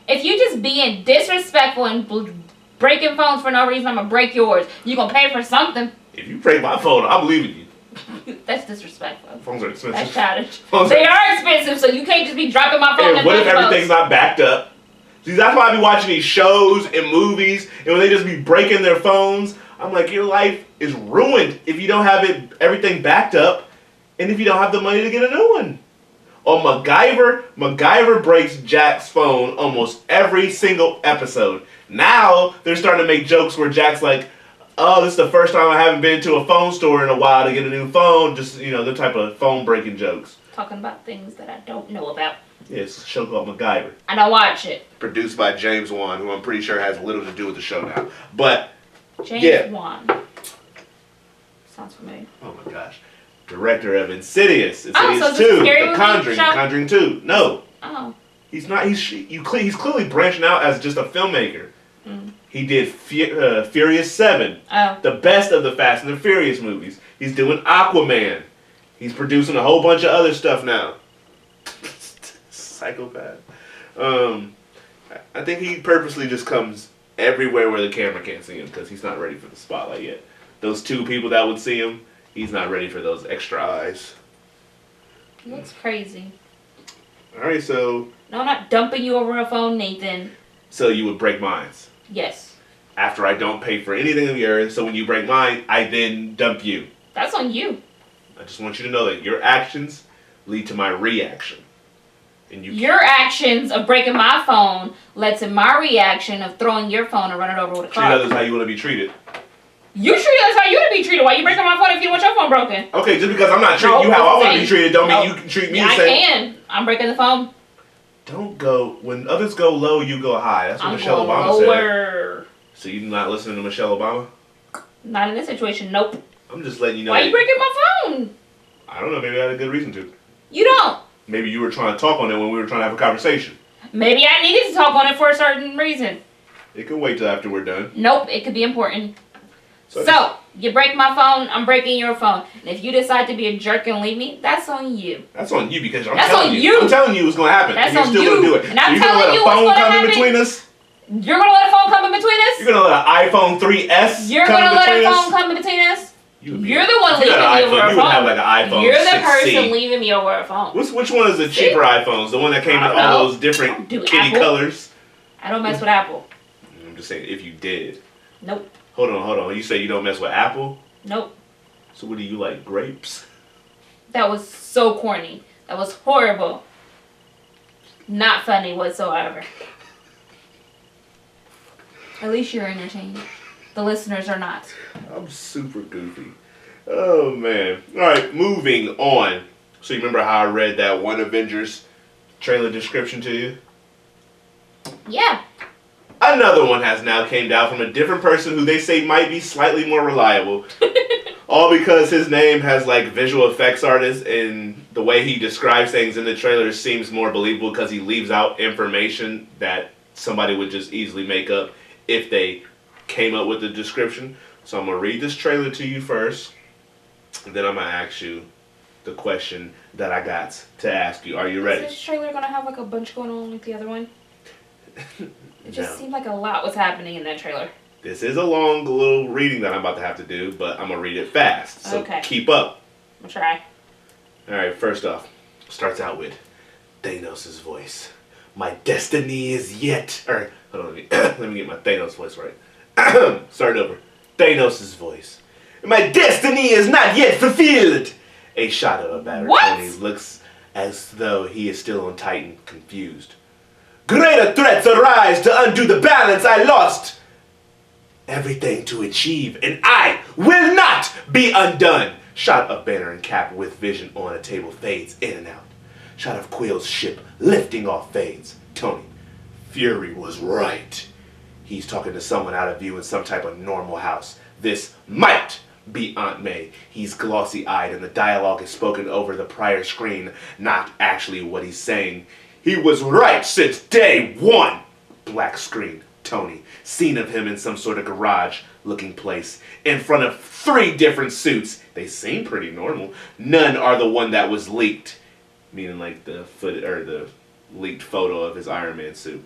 If you just being disrespectful and breaking phones for no reason, I'm going to break yours. You going to pay for something. If you break my phone, I'm leaving you. That's disrespectful. Phones are expensive. That's childish. They are expensive, so you can't just be dropping my phone. And what if everything's not backed up? See, that's why I be watching these shows and movies, and when they just be breaking their phones, I'm like, your life is ruined if you don't have everything backed up, and if you don't have the money to get a new one. Or MacGyver breaks Jack's phone almost every single episode. Now they're starting to make jokes where Jack's like, oh, this is the first time I haven't been to a phone store in a while to get a new phone. Just, the type of phone breaking jokes. Talking about things that I don't know about. Yes, it's a show called MacGyver. I don't watch it. Produced by James Wan, who I'm pretty sure has little to do with the show now. But, James Wan. Sounds familiar. Oh my gosh. Director of Insidious. Insidious 2. The Conjuring. The Conjuring 2. No. Oh. He's not. He's clearly branching out as just a filmmaker. He did Furious 7. Oh. The best of the Fast and the Furious movies. He's doing Aquaman. He's producing a whole bunch of other stuff now. Psychopath. I think he purposely just comes everywhere where the camera can't see him because he's not ready for the spotlight yet. Those 2 people that would see him, he's not ready for those extra eyes. That's crazy. Alright, so... No, I'm not dumping you over a phone, Nathan. So you would break mine? Yes. After I don't pay for anything of yours, so when you break mine, I then dump you. That's on you. I just want you to know that your actions lead to my reaction. And your actions of breaking my phone led to my reaction of throwing your phone and running over with a car. Treat others how you want to be treated. You treat us how you want to be treated. Why you breaking my phone if you want your phone broken? Okay, just because I'm not treating you how I want to be treated don't mean you can treat me the same. I can. I'm breaking the phone. Don't go... When others go low, you go high. That's what Michelle Obama said. So you're not listening to Michelle Obama? Not in this situation, nope. I'm just letting you know. Why are you breaking my phone? I don't know. Maybe I had a good reason to. You don't. Maybe you were trying to talk on it when we were trying to have a conversation. Maybe I needed to talk on it for a certain reason. It can wait till after we're done. Nope, it could be important. So You break my phone, I'm breaking your phone. And if you decide to be a jerk and leave me, that's on you. That's on you because I'm That's telling on you. you. I'm telling you what's going to happen. That's and you're on still you. going to do it. And I'm so telling you what's going to happen. You're going to let a phone come in between us? You're going to let a phone come in between us? You're going to let an iPhone 3S You're come in going to let between a us? phone come in between us? You're the one leaving me over a phone. You would have like an iPhone You're the 6C. person leaving me over a phone. Which one is the cheaper iPhones? The one that came in all those different kitty colors? I don't mess with Apple. I'm just saying, if you did. Nope. Hold on. You say you don't mess with Apple? Nope. So what do you like, grapes? That was so corny. That was horrible. Not funny whatsoever. At least you're entertained. The listeners are not. I'm super goofy. Oh, man. All right, moving on. So you remember how I read that one Avengers trailer description to you? Yeah. Another one has now came down from a different person who they say might be slightly more reliable. All because his name has like visual effects artist, and the way he describes things in the trailer seems more believable because he leaves out information that somebody would just easily make up if they came up with the description. So I'm going to read this trailer to you first, and then I'm going to ask you the question that I got to ask you. Are you ready? Is this trailer going to have like a bunch going on with the other one? It just seemed like a lot was happening in that trailer. This is a long little reading that I'm about to have to do, but I'm going to read it fast. So keep up. I'll try. Alright, first off, starts out with Thanos' voice. My destiny is yet... hold on, let me get my Thanos voice right. Start over. Thanos' voice. My destiny is not yet fulfilled! A shot of a battered Tony looks as though he is still on Titan, confused. Greater threats arise to undo the balance I lost! Everything to achieve, and I will not be undone! Shot of Banner and Cap with Vision on a table fades in and out. Shot of Quill's ship lifting off fades. Tony. Fury was right. He's talking to someone out of view in some type of normal house. This might be Aunt May. He's glossy-eyed and the dialogue is spoken over the prior screen, not actually what he's saying. He was right since day one! Black screen. Tony. Scene of him in some sort of garage-looking place. In front of 3 different suits. They seem pretty normal. None are the one that was leaked. Meaning like the leaked photo of his Iron Man suit.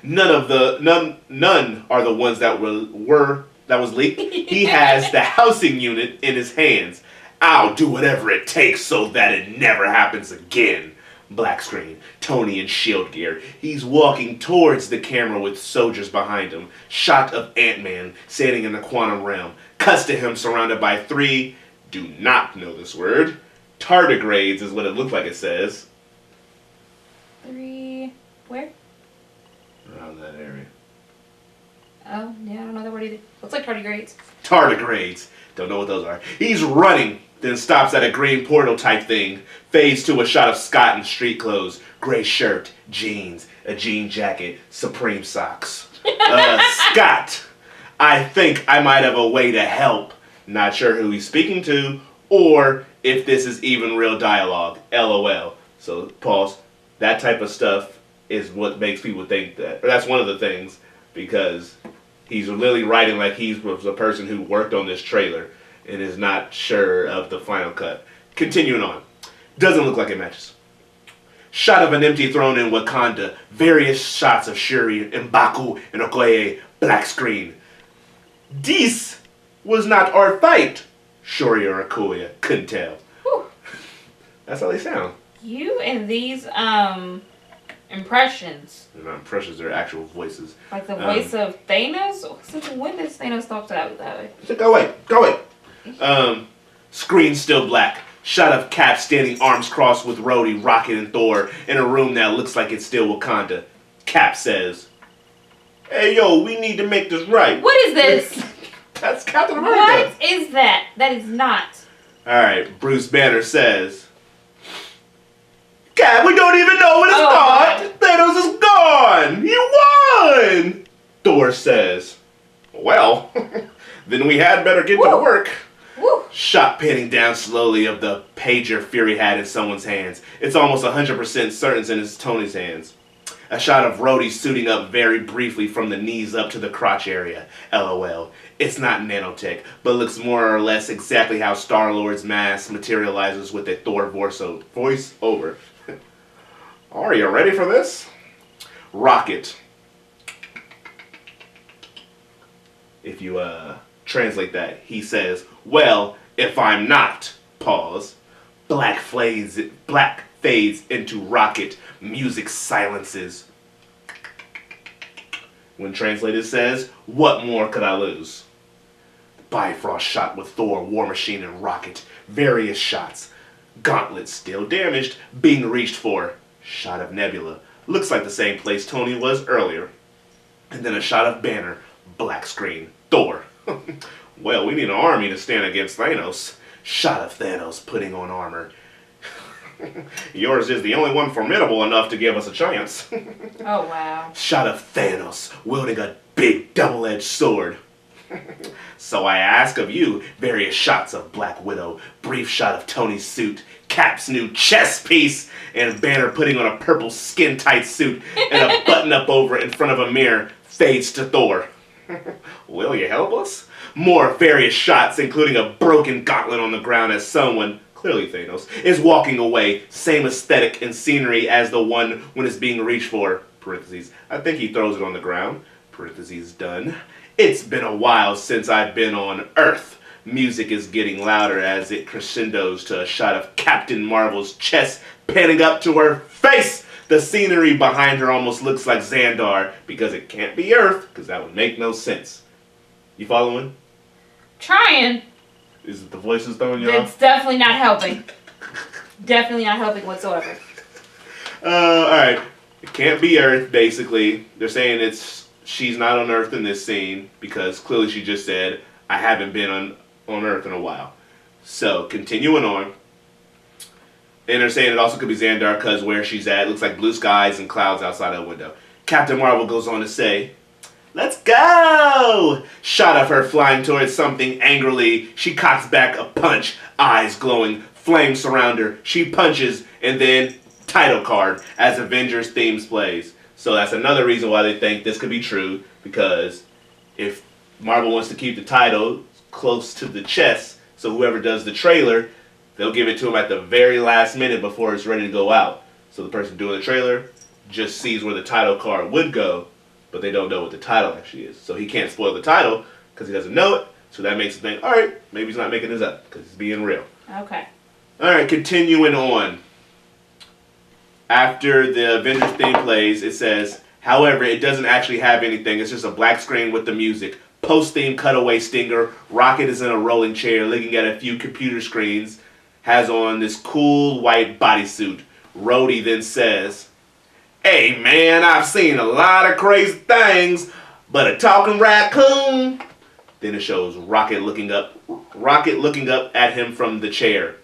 None are the ones that was leaked. He has the housing unit in his hands. I'll do whatever it takes so that it never happens again. Black screen. Tony in shield gear. He's walking towards the camera with soldiers behind him. Shot of Ant-Man standing in the quantum realm. Cuts to him surrounded by 3, do not know this word, tardigrades is what it looks like it says. 3, where? Around that area. Oh, yeah, I don't know that word either. Looks like tardigrades. Tardigrades. Don't know what those are. He's running, then stops at a green portal type thing. Fades to a shot of Scott in street clothes. Gray shirt, jeans, a jean jacket, Supreme socks. Scott, I think I might have a way to help. Not sure who he's speaking to, or if this is even real dialogue. LOL. So, pause. That type of stuff is what makes people think that. Or that's one of the things, because he's literally writing like he was the person who worked on this trailer and is not sure of the final cut. Continuing on. Doesn't look like it matches. Shot of an empty throne in Wakanda. Various shots of Shuri, M'Baku, and Okoye. Black screen. This was not our fight. Shuri or Okoye. Couldn't tell. Whew. That's how they sound. You and these impressions. They're not impressions, they're actual voices. Like the voice of Thanos? Since when does Thanos talk to that way? Go away. Screen still black. Shot of Cap standing arms crossed with Rhodey, Rocket, and Thor in a room that looks like it's still Wakanda. Cap says, "Hey yo, we need to make this right." What is this? That's Captain America. What is that? That is not. Alright, Bruce Banner says, "Cap, we don't even know when it's gone. Thanos is gone. He won." Thor says, "Well, then we had better get to work." Woo. Shot panning down slowly of the pager Fury had in someone's hands. It's almost 100% certain it's Tony's hands. A shot of Rhodey suiting up very briefly from the knees up to the crotch area. LOL. It's not nanotech, but looks more or less exactly how Star-Lord's mask materializes with a Thor voice over. Are you ready for this? Rocket. If you translate that, he says, well, if I'm not, pause. Black fades into rocket, music silences. When translated says, what more could I lose? Bifrost shot with Thor, War Machine, and Rocket. Various shots. Gauntlet still damaged, being reached for. Shot of Nebula. Looks like the same place Tony was earlier. And then a shot of Banner. Black screen. Thor. Well, we need an army to stand against Thanos. Shot of Thanos putting on armor. Yours is the only one formidable enough to give us a chance. Oh, wow. Shot of Thanos wielding a big double-edged sword. So I ask of you, various shots of Black Widow, brief shot of Tony's suit, Cap's new chest piece, and Banner putting on a purple skin-tight suit and a button-up over it in front of a mirror, fades to Thor. Will you help us? More various shots, including a broken gauntlet on the ground as someone, clearly Thanos, is walking away. Same aesthetic and scenery as the one when it's being reached for. Parentheses. I think he throws it on the ground. Parentheses done. It's been a while since I've been on Earth. Music is getting louder as it crescendos to a shot of Captain Marvel's chest panning up to her face. The scenery behind her almost looks like Xandar because it can't be Earth because that would make no sense. You following? Trying. Is it the voices throwing you off? It's definitely not helping. Definitely not helping whatsoever. Alright. It can't be Earth, basically. They're saying she's not on Earth in this scene because clearly she just said, I haven't been on Earth in a while. So, continuing on. And they're saying it also could be Xandar because where she's at looks like blue skies and clouds outside that window. Captain Marvel goes on to say, let's go! Shot of her flying towards something angrily. She cocks back a punch, eyes glowing, flames surround her. She punches, and then title card as Avengers themes plays. So that's another reason why they think this could be true, because if Marvel wants to keep the title close to the chest, so whoever does the trailer, they'll give it to him at the very last minute before it's ready to go out. So the person doing the trailer just sees where the title card would go, but they don't know what the title actually is. So he can't spoil the title because he doesn't know it. So that makes him think, all right, maybe he's not making this up because he's being real. Okay. All right, continuing on. After the Avengers theme plays, it says, however, it doesn't actually have anything. It's just a black screen with the music. Post-theme cutaway stinger. Rocket is in a rolling chair looking at a few computer screens. Has on this cool white bodysuit. Rhodey then says, hey man, I've seen a lot of crazy things, but a talking raccoon. Then it shows Rocket looking up at him from the chair.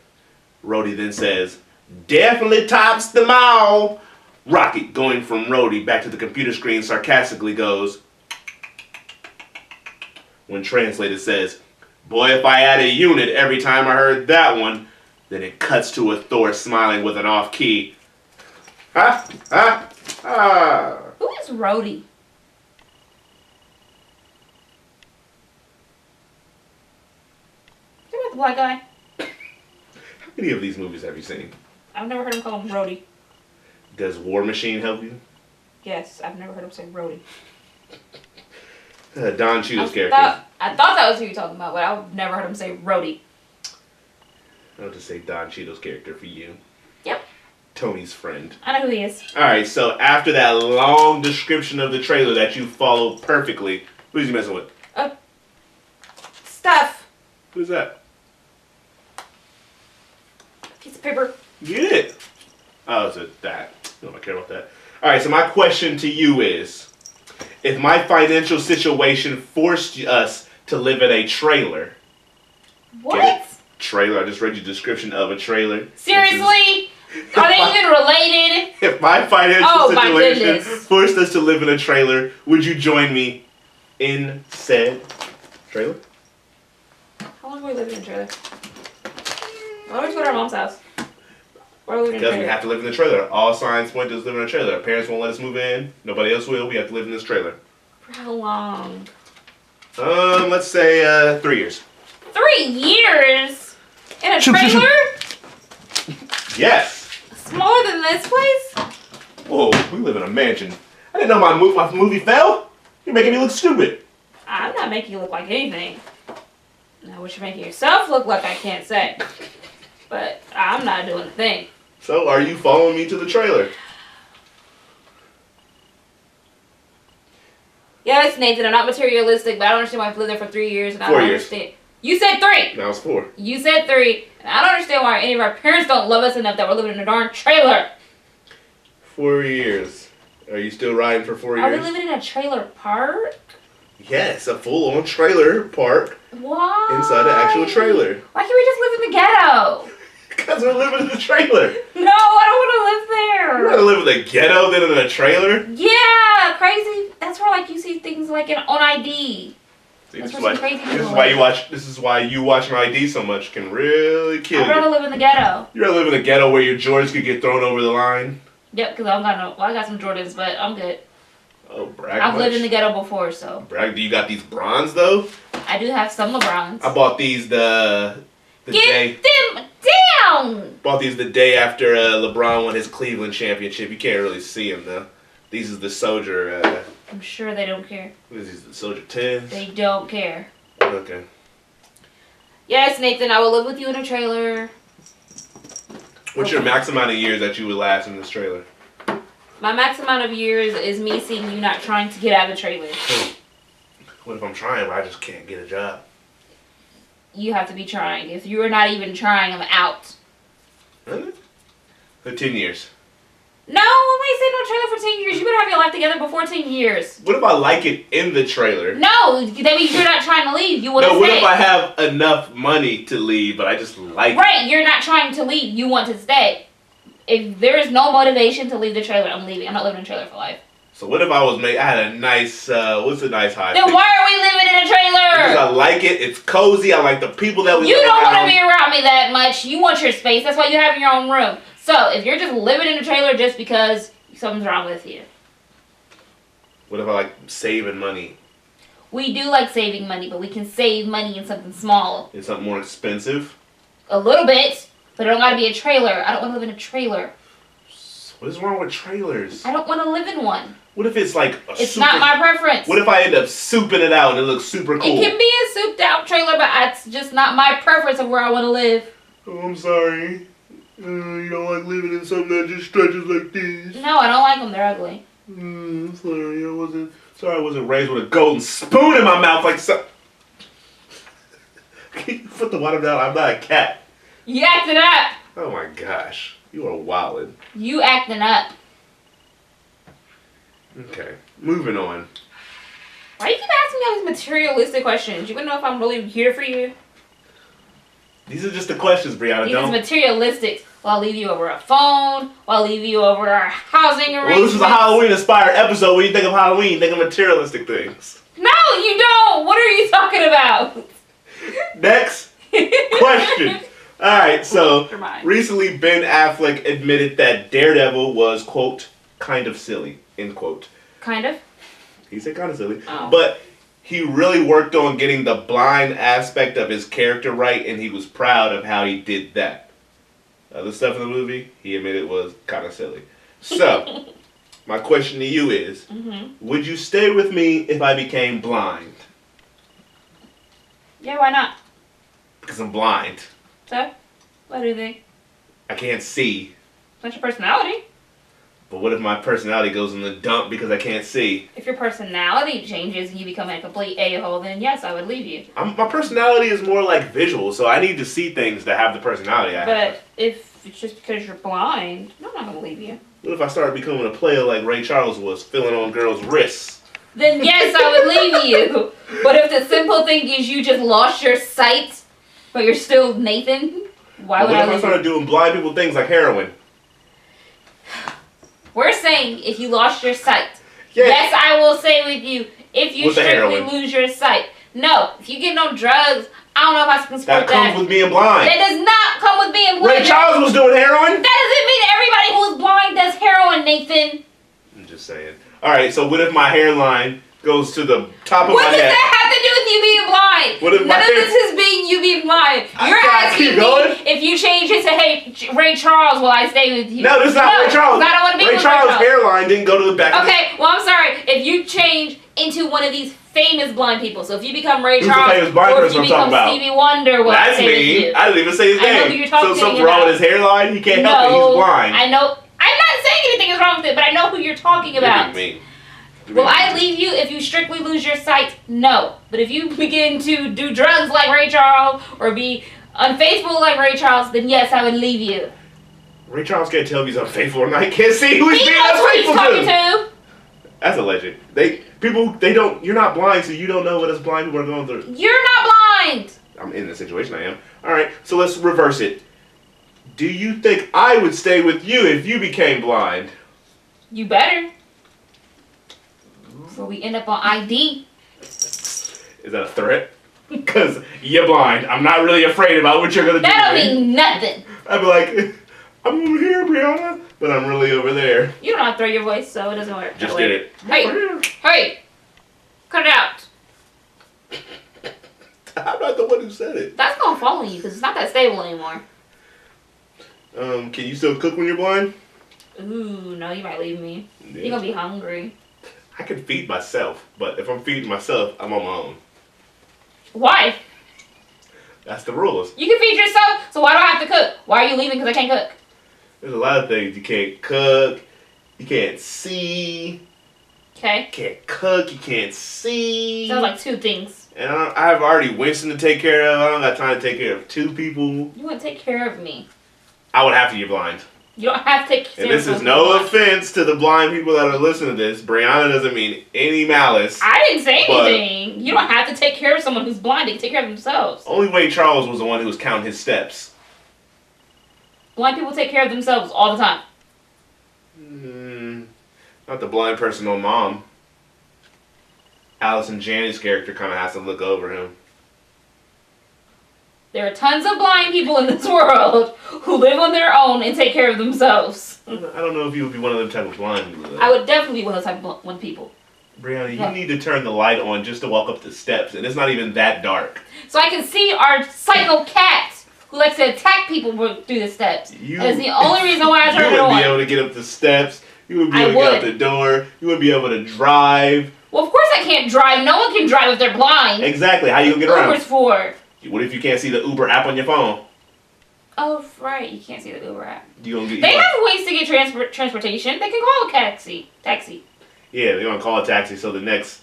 Rhodey then says, definitely tops them all. Rocket, going from Rhodey back to the computer screen, sarcastically goes, when translated says, boy, if I had a unit every time I heard that one. Then it cuts to a Thor smiling with an off key. Ha! Ha! Ha! Who is Rhodey? Is that the black guy? How many of these movies have you seen? I've never heard him call him Rhodey. Does War Machine help you? Yes, I've never heard him say Rhodey. Don Cheadle's character. I thought that was who you were talking about, but I've never heard him say Rhodey. I'll just say Don Cheadle's character for you. Yep. Tony's friend. I know who he is. Alright, so after that long description of the trailer that you followed perfectly, who's he messing with? Steph. Who's that? Piece of paper. Get it. Oh, is it that? I don't care about that. Alright, so my question to you is, if my financial situation forced us to live in a trailer. What? Trailer. I just read you the description of a trailer. Seriously? Are they even related? If my financial situation goodness. forced us to live in a trailer, would you join me in said trailer? How long were we living in a trailer? Why don't we go to our mom's house? Why are we living in a Because trailer? we have to live in a trailer. All signs point to us living in a trailer. Our parents won't let us move in. Nobody else will. We have to live in this trailer. For how long? Let's say 3 years. 3 years? In a trailer? Yes. Smaller than this place? Whoa, we live in a mansion. I didn't know my movie fell. You're making me look stupid. I'm not making you look like anything. Now, what you're making yourself look like, I can't say. But I'm not doing a thing. So, are you following me to the trailer? Yes, Nathan, I'm not materialistic, but I don't understand why I've lived there for 3 years and I don't understand. You said 3! That was 4. You said 3, and I don't understand why any of our parents don't love us enough that we're living in a darn trailer. 4 years. Are you still riding for 4 years? Are we living in a trailer park? Yes, a full-on trailer park. Why? Inside an actual trailer. Why can't we just live in the ghetto? Because we're living in the trailer. No, I don't want to live there. You'd rather live in the ghetto than in a trailer? Yeah, crazy. That's where like you see things like on ID. See, this is why you watching ID so much can really kill you. I'd rather live in the ghetto. You'd rather live in the ghetto where your Jordans could get thrown over the line? Yep, because I got some Jordans, but I'm good. Oh, brag I've much? lived in the ghetto before, so. Brag, do you got these bronze though? I do have some LeBrons. I bought these the day. Get them down! Bought these the day after LeBron won his Cleveland championship. You can't really see them though. These is the Soldier. I'm sure they don't care. What is these? The Soldier 10s? They don't care. Okay. Yes, Nathan, I will live with you in a trailer. What's your max amount of years that you would last in this trailer? My max amount of years is me seeing you not trying to get out of the trailer. What if I'm trying but I just can't get a job? You have to be trying. If you are not even trying, I'm out. Really? For 10 years. No, nobody said no trailer for 10 years. You better have your life together before 10 years. What if I like it in the trailer? No, that means you're not trying to leave. You want to stay. No, what if I have enough money to leave, but I just like it? Right, you're not trying to leave. You want to stay. If there is no motivation to leave the trailer, I'm leaving. I'm not living in a trailer for life. So what if I had a nice, what's a nice high? Then why are we living in a trailer? Because I like it. It's cozy. I like the people that we You live don't around. want to be around me that much. You want your space. That's why you have your own room. So if you're just living in a trailer just because something's wrong with you. What if I like saving money? We do like saving money, but we can save money in something small. In something more expensive? A little bit, but it don't gotta be a trailer. I don't want to live in a trailer. What is wrong with trailers? I don't want to live in one. What if it's like a It's not my preference. What if I end up souping it out and it looks super cool? It can be a souped out trailer, but it's just not my preference of where I want to live. Oh, I'm sorry. You don't like living in something that just stretches like this. No, I don't like them. They're ugly. I'm sorry. I wasn't raised with a golden spoon in my mouth like so. Can you put the water down? I'm not a cat. You acting up. Oh my gosh. You are wildin'. You acting up. Okay. Moving on. Why do you keep asking me all these materialistic questions? You wanna know if I'm really here for you? These are just the questions, Brianna. These are materialistic. Well, I'll leave you over a phone. Well, I'll leave you over our housing arrangements. Well, this is a Halloween-inspired episode. When you think of Halloween, think of materialistic things. No, you don't. What are you talking about? Next question. Alright, so Mine. recently Ben Affleck admitted that Daredevil was, quote, kind of silly, end quote. Kind of. He said kind of silly. Oh. But he really worked on getting the blind aspect of his character right, and he was proud of how he did that. Other stuff in the movie, he admitted was kind of silly. So, my question to you is, would you stay with me if I became blind? Yeah, why not? Because I'm blind. So, what do you think? I can't see. That's your personality. But what if my personality goes in the dump because I can't see? If your personality changes and you become a complete a-hole, then yes, I would leave you. My personality is more like visual, so I need to see things to have the personality I have. But if it's just because you're blind, I'm not going to leave you. What if I started becoming a player like Ray Charles was, filling on girls' wrists? Then yes, I would leave you. But if the simple thing is you just lost your sight, but you're still Nathan, why would I What if I leave started you? doing blind people things like heroin? We're saying if you lost your sight. Yeah. Yes, I will say with you, if you With the strictly heroin. lose your sight. No, if you get no drugs, I don't know if I can support That comes with being blind. That does not come with being blind. Ray Charles was doing heroin? That doesn't mean everybody who's blind does heroin, Nathan. I'm just saying. Alright, so what if my hairline goes to the top of What my does neck. that have to do with you being blind? What if None of this is being you being blind. You're asking me if you change it to, hey, Ray Charles, will I stay with you? No, this is not Ray Charles. I don't want to be Ray with Charles' hairline didn't go to the back. Okay, well, I'm sorry. If you change into one of these famous blind people, so if you become Ray Who's Charles, the famous blind or if person you I'm talking become about? Stevie Wonder, will I That's stay with me. you? I didn't even say his name. I know who you're talking So something wrong with his hairline? He can't help it. He's blind. I know. I'm not saying anything is wrong with it, but I know who you're talking about. Will I leave you if you strictly lose your sight? No. But if you begin to do drugs like Ray Charles or be unfaithful like Ray Charles, then yes, I would leave you.Ray Charles can't tell if he's unfaithful or not. He can't see who he's being knows who he's unfaithful talking to. to. That's a legend. You're not blind, so you don't know what us blind people are going through. You're not blind. I'm in the situation I am. Alright, so let's reverse it. Do you think I would stay with you if you became blind? You better. Before we end up on ID. Is that a threat? Because you're blind. I'm not really afraid about what you're going to do. That don't mean nothing. I'd be like, I'm over here, Brianna, but I'm really over there. You don't have to throw your voice, so it doesn't work. Just did it. Hey! Cut it out. I'm not the one who said it. That's gonna fall on you because it's not that stable anymore. Can you still cook when you're blind? Ooh, no, you might leave me. Yeah. You're gonna be hungry. I can feed myself, but if I'm feeding myself, I'm on my own. Why? That's the rules. You can feed yourself, so why do I have to cook? Why are you leaving because I can't cook? There's a lot of things. You can't cook, you can't see, Okay. you can't cook, you can't see. Sounds like two things. And I've already Winston to take care of. I don't got time to take care of two people. You want to take care of me. I would have to get blind. You don't have to take care of me. And this is no offense to the blind people that are listening to this. Brianna doesn't mean any malice. I didn't say anything. You don't have to take care of someone who's blind. They can take care of themselves. Only way Charles was the one who was counting his steps. Blind people take care of themselves all the time. Not the blind person on Mom. Allison Janney's character kind of has to look over him. There are tons of blind people in this world who live on their own and take care of themselves. I don't know if you would be one of them type of blind people, though. I would definitely be one of those type of one people. Brianna, you need to turn the light on just to walk up the steps, and it's not even that dark. So I can see our psycho cat who likes to attack people through the steps. That is the only reason why I turn it on. You wouldn't be able to get up the steps. You wouldn't be able to get out the door. You wouldn't be able to drive. Well, of course I can't drive. No one can drive if they're blind. Exactly. How you gonna get around? Uber's for. What if you can't see the Uber app on your phone? Oh, right. You can't see the Uber app. They have ways to get transportation. They can call a taxi. Yeah, they're gonna call a taxi. So the next,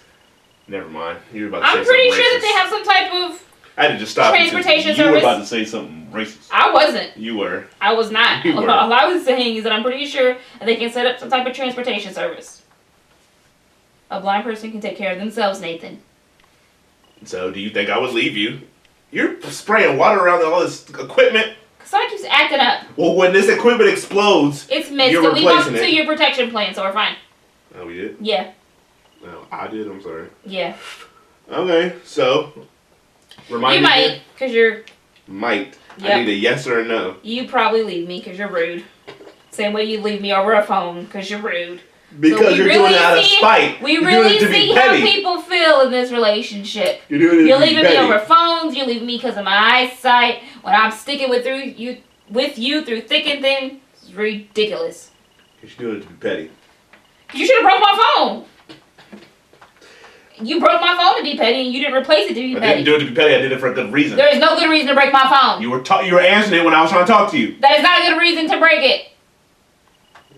never mind. You were about to say I'm pretty something sure racist. that they have some type of. I had to just stop transportation you. You were service. about to say something racist. I wasn't. You were. I was not. You were. All I was saying is that I'm pretty sure that they can set up some type of transportation service. A blind person can take care of themselves, Nathan. So, do you think I would leave you? You're spraying water around all this equipment. Somebody keeps acting up. Well, when this equipment explodes, it's missed. you're So we replacing bumped it. to your protection plan, so we're fine. Oh, we did? Yeah. No, I did. I'm sorry. Yeah. Okay, so remind you me. might, because you're. Might. Yep. I need a yes or a no. You probably leave me because you're rude. Same way you leave me over a phone because you're rude. Because so you're doing it out of spite. We you're really doing it to see be how petty. people feel in this relationship. You're doing it You're to be leaving petty. me over phones. You're leaving me because of my eyesight. When I'm sticking with you through thick and thin, it's ridiculous. You're doing it to be petty. You should have broke my phone. You broke my phone to be petty, and you didn't replace it to be petty. I didn't do it to be petty. I did it for a good reason. There is no good reason to break my phone. You were answering it when I was trying to talk to you. That is not a good reason to break it.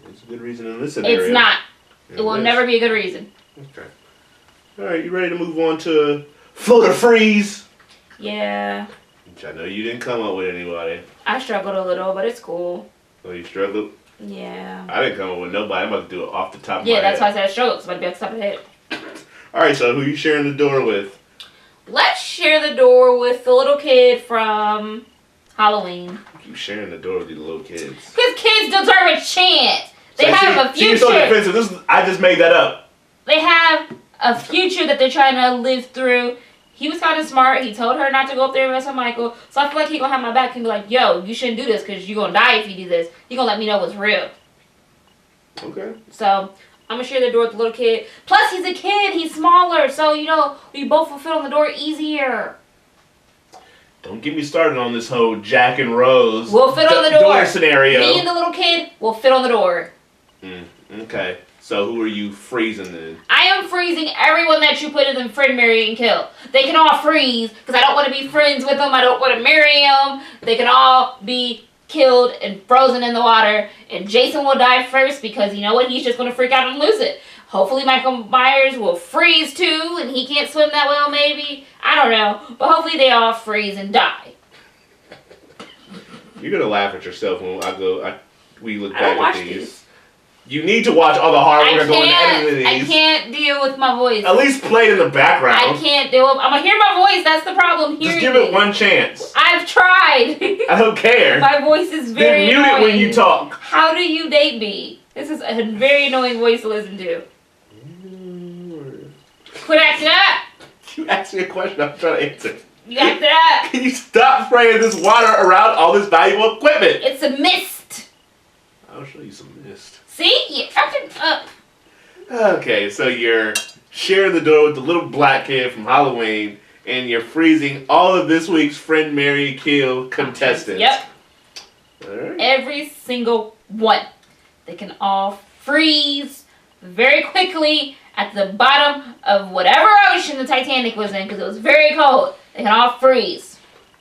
It's a good reason in this scenario. It's not. It will never be a good reason. Okay. All right, you ready to move on to floater freeze? Yeah. Which I know you didn't come up with anybody. I struggled a little, but it's cool. Oh, you struggled? Yeah. I didn't come up with nobody. I'm about to do it off the top of my Yeah, that's head. why I said I struggled, because I'd be off the top of the head. All right, so who you sharing the door with? Let's share the door with the little kid from Halloween. You sharing the door with these little kids. Because kids deserve a chance. They have a future. She's so defensive. I just made that up. They have a future that they're trying to live through. He was kind of smart. He told her not to go up there and mess with Michael. So I feel like he's going to have my back and be like, yo, you shouldn't do this because you're going to die if you do this. He's going to let me know what's real. Okay. So I'm gonna share the door with the little kid. Plus, he's a kid. He's smaller, so we both will fit on the door easier. Don't get me started on this whole Jack and Rose. We'll fit on the door scenario. Me and the little kid will fit on the door. Okay. So who are you freezing then? I am freezing everyone that you put in the friend, marry, and kill. They can all freeze because I don't want to be friends with them. I don't want to marry them. They can all be killed and frozen in the water. And Jason will die first because you know what? He's just going to freak out and lose it. Hopefully Michael Myers will freeze too and he can't swim that well maybe. I don't know. But hopefully they all freeze and die. You're going to laugh at yourself when we look I don't back watch at these. these. You need to watch all the hard work going into editing I these. can't deal with my voice. At least play it in the background. I can't do it. I'm going to hear my voice. That's the problem. Just give it one chance. I've tried. I don't care. My voice is very Then mute annoying. it when you talk. How do you date me? This is a very annoying voice to listen to. Quit acting up. You asked me a question, I'm trying to answer. You acted up. Can you stop spraying this water around all this valuable equipment? It's a mist. I'll show you some mist. See? You're acting up. Okay, so you're sharing the door with the little black kid from Halloween, and you're freezing all of this week's Friend, Marry, Kill contestants. Yep. Alright. Every single one. They can all freeze very quickly at the bottom of whatever ocean the Titanic was in because it was very cold. They can all freeze.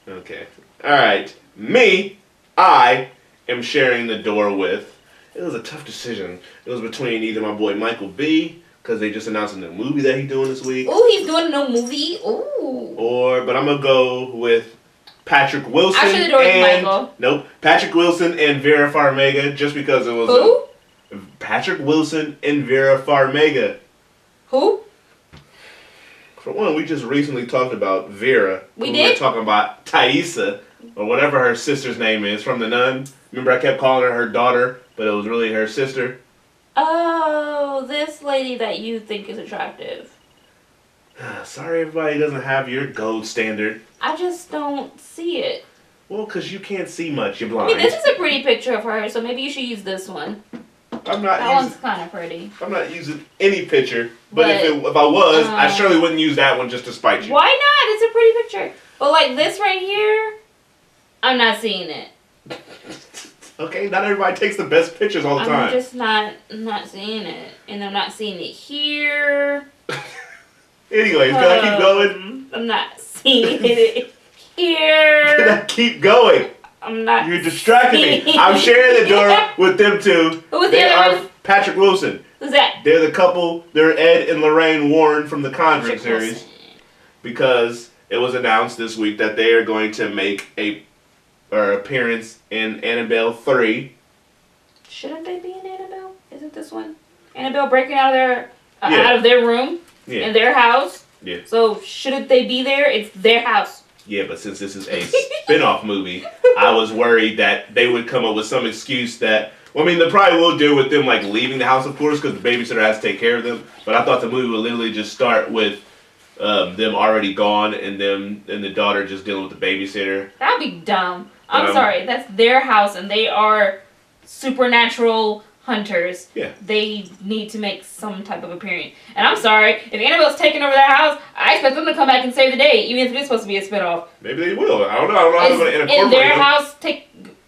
Okay. Alright. Me, I am sharing the door with. It was a tough decision. It was between either my boy Michael B, because they just announced a new movie that he's doing this week. Ooh, he's doing a new movie. Ooh. But I'm going to go with Patrick Wilson. I'll share the door with Michael. Nope. Patrick Wilson and Vera Farmiga, just because it was. Who? Patrick Wilson and Vera Farmiga. Who? For one, we just recently talked about Vera. We were did? talking about Thaisa, or whatever her sister's name is, from The Nun. Remember I kept calling her daughter, but it was really her sister? Oh, this lady that you think is attractive. Sorry everybody doesn't have your gold standard. I just don't see it. Well, because you can't see much, you're I blind. mean, this is a pretty picture of her, so maybe you should use this one. That one's kind of pretty. I'm not using any picture, but if I was, I surely wouldn't use that one just to spite you. Why not? It's a pretty picture. But like this right here, I'm not seeing it. Okay, not everybody takes the best pictures all the time. I'm just not seeing it. And I'm not seeing it here. Anyways, can I keep going? I'm not seeing it here. Can I keep going? I'm not. You're distracting me. I'm sharing the door with them two. Who's they the other are one? Patrick Wilson. Who's that? They're the couple. They're Ed and Lorraine Warren from the Conjuring series. Wilson. Because it was announced this week that they are going to make an appearance in Annabelle 3. Shouldn't they be in Annabelle? Isn't this one Annabelle breaking out of their room in their house? Yeah. So shouldn't they be there? It's their house. Yeah, but since this is a spin-off movie, I was worried that they would come up with some excuse that, well, I mean, they probably will deal with them, like, leaving the house, of course, because the babysitter has to take care of them. But I thought the movie would literally just start with them already gone and the daughter just dealing with the babysitter. That'd be dumb. I'm sorry. That's their house, and they are supernatural hunters. Yeah. They need to make some type of appearance. And I'm sorry, if Annabelle's taking over that house, I expect them to come back and save the day, even if it is supposed to be a spinoff. Maybe they will. I don't know. I don't know how they're going to incorporate in their them. house,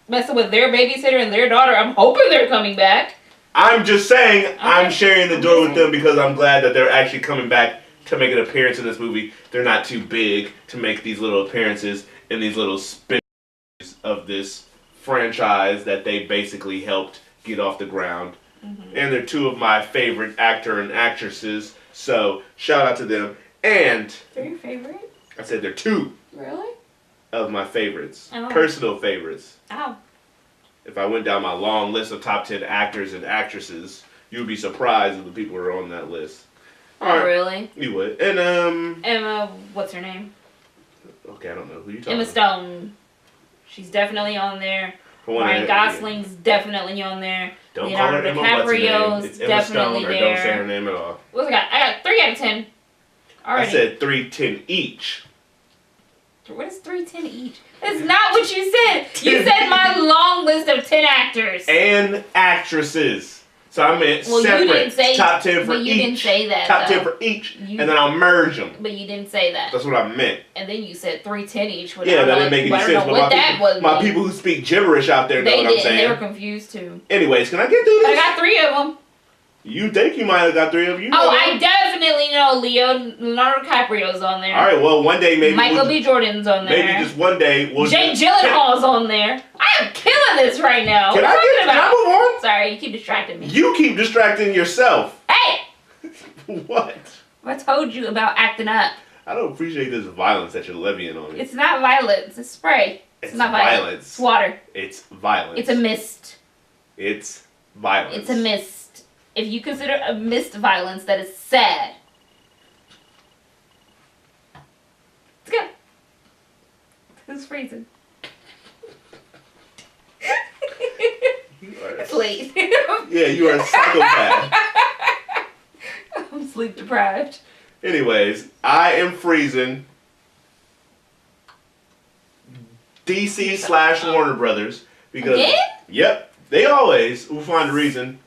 messing with their babysitter and their daughter. I'm hoping they're coming back. I'm just saying, okay. I'm sharing the door with them because I'm glad that they're actually coming back to make an appearance in this movie. They're not too big to make these little appearances in these little spin-offs of this franchise that they basically helped get off the ground. Mm-hmm. And they're two of my favorite actor and actresses, so shout out to them. And they're your favorite? I said they're two. Really? Of my favorites. Oh. Personal favorites. Oh. If I went down my long list of top 10 actors and actresses, you'd be surprised at the people who are on that list. Oh, really? You would. And Emma, what's her name? Okay, I don't know who you talking Emma about. Stone. She's definitely on there. Ryan Gosling's definitely on there. Don't Leonardo call her Emma. DiCaprio's It's Emma definitely Stone, there. or don't say her name at all. What's I got? I got 3 out of 10. Already. I said 3, 10 each. What is 3, 10 each? That's not what you said. You said my long list of 10 actors. And actresses. So I meant you separate. Didn't say, top 10 for but you each. didn't say that. Top 10 for each, and then I'll merge them. But you didn't say that. That's what I meant. And then you said 310 each. Yeah, that didn't make any sense. But my people who speak gibberish out there know what I'm saying. They were confused too. Anyways, can I get through this? I got 3 of them. You think you might have got 3 of them? I definitely know Leonardo DiCaprio's on there. All right, well, one day maybe Michael B. Jordan's on there. Maybe just one day we'll. Jake Gyllenhaal's on there. I am killing this right now. Can I move on? Sorry, you keep distracting me. You keep distracting yourself. Hey! What? I told you about acting up. I don't appreciate this violence that you're levying on me. It's not violence. It's spray. It's not violence. It's water. It's violence. It's a mist. It's violence. It's a mist. If you consider a mist violence, that is sad. Let's go. Who's freezing? It's late. Yeah, you are a psychopath. I'm sleep deprived. Anyways, I am freezing DC / Warner Brothers because yep, they always will find a reason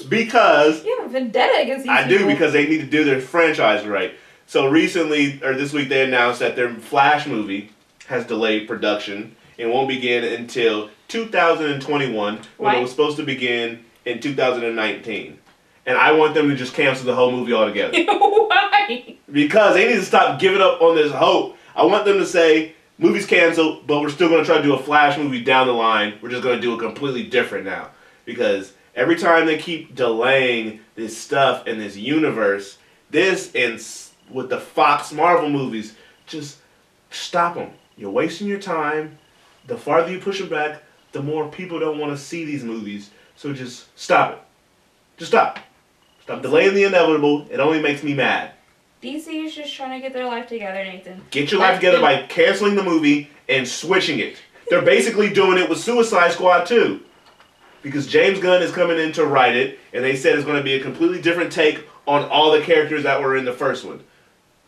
because you have a vendetta against these I do because they need to do their franchise right. So recently or this week they announced that their Flash movie has delayed production and won't begin until 2021 when it was supposed to begin in 2019. And I want them to just cancel the whole movie altogether. Why? Because they need to stop giving up on this hope. I want them to say, movie's canceled, but we're still going to try to do a Flash movie down the line. We're just going to do it completely different now. Because every time they keep delaying this stuff in this universe, this and with the Fox Marvel movies, just stop them. You're wasting your time. The farther you push it back, the more people don't want to see these movies. So just stop it. Just stop. Stop delaying the inevitable. It only makes me mad. DC is just trying to get their life together, Nathan. Get your life together by canceling the movie and switching it. They're basically doing it with Suicide Squad too. Because James Gunn is coming in to write it, and they said it's going to be a completely different take on all the characters that were in the first one.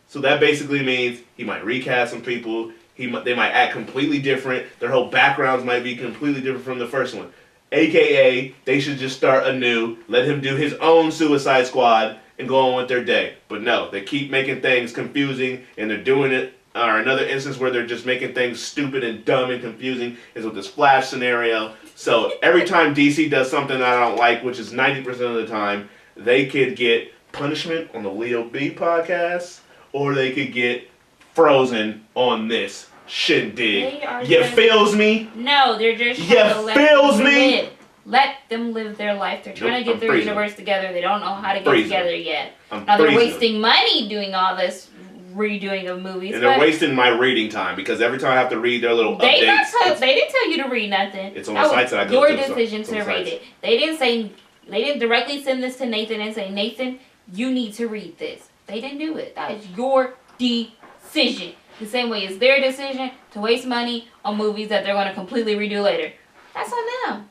So that basically means he might recast some people. They might act completely different. Their whole backgrounds might be completely different from the first one. AKA, they should just start anew, let him do his own Suicide Squad, and go on with their day. But no, they keep making things confusing, and they're doing it, or another instance where they're just making things stupid and dumb and confusing is with this Flash scenario. So every time DC does something I don't like, which is 90% of the time, they could get punishment on the Leo B podcast, or they could get frozen on this shindig. You feels me? No, they're just trying to let them live. Let them live their life. They're trying to get their universe together. They don't know how to get together yet. Now they're wasting money doing all this redoing of movies. And they're wasting my reading time because every time I have to read their little updates. They didn't tell you to read nothing. It's on the sites that I go to. Your decision to read it. They didn't directly send this to Nathan and say, Nathan, you need to read this. They didn't do it. That is your decision. The same way it's their decision to waste money on movies that they're going to completely redo later. That's on them.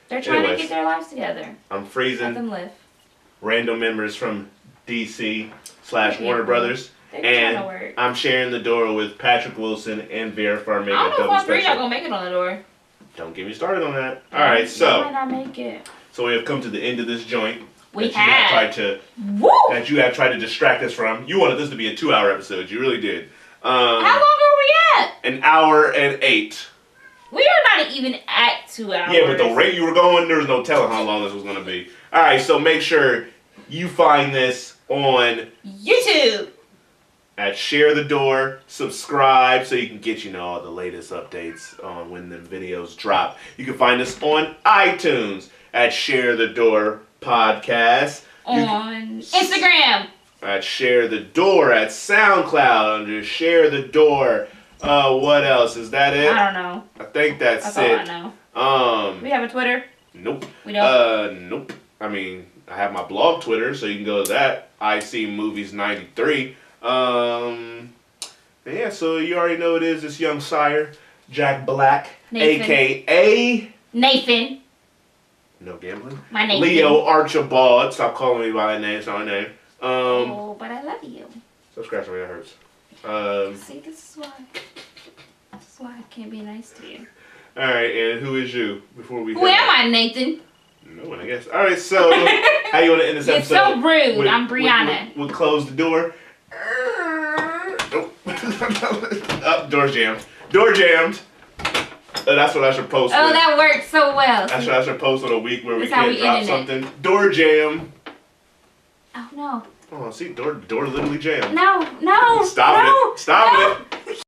They're trying to get their lives together. I'm freezing. Let them live. Random members from DC / Warner Brothers. And I'm sharing the door with Patrick Wilson and Vera Farmiga. I don't know if all three are going to make it on the door. Don't get me started on that. Alright, so. They might not make it. So we have come to the end of this joint. We that you have tried to distract us from. You wanted this to be a 2-hour episode. You really did. How long are we at? An hour and 8. We are not even at 2 hours. Yeah, but the rate you were going, there was no telling how long this was going to be. Alright, so make sure you find this on YouTube. At Share the Door, subscribe so you can get, all the latest updates on when the videos drop. You can find us on iTunes at Share the Door Podcast. On Instagram. At Share the Door at SoundCloud under Share the Door. What else? Is that it? I don't know. I think that's it. All I know. We have a Twitter? Nope. We don't? Nope. I mean, I have my blog Twitter, so you can go to that. ICMovies93. Yeah, so you already know it is this young sire, Jack Black, Nathan. a.k.a. Nathan. No gambling. My name. Leo Archibald. Stop calling me by that name. It's not my name. Oh, but I love you. So scratching me, that hurts. See, this is why I can't be nice to you. Alright, and who is you? Before we Who am I, Nathan? No one, I guess. All right, so how you want to end this You're episode? so rude. I'm Brianna. We'll close the door. Oh, door's jammed. Door jammed. That's what I should post. Oh, that worked so well. That's what I should post on a week where we That's how can't we drop ended something. Door jam. Oh no. Oh, see, door literally jammed. No, no. Stop no, it. Stop no. it.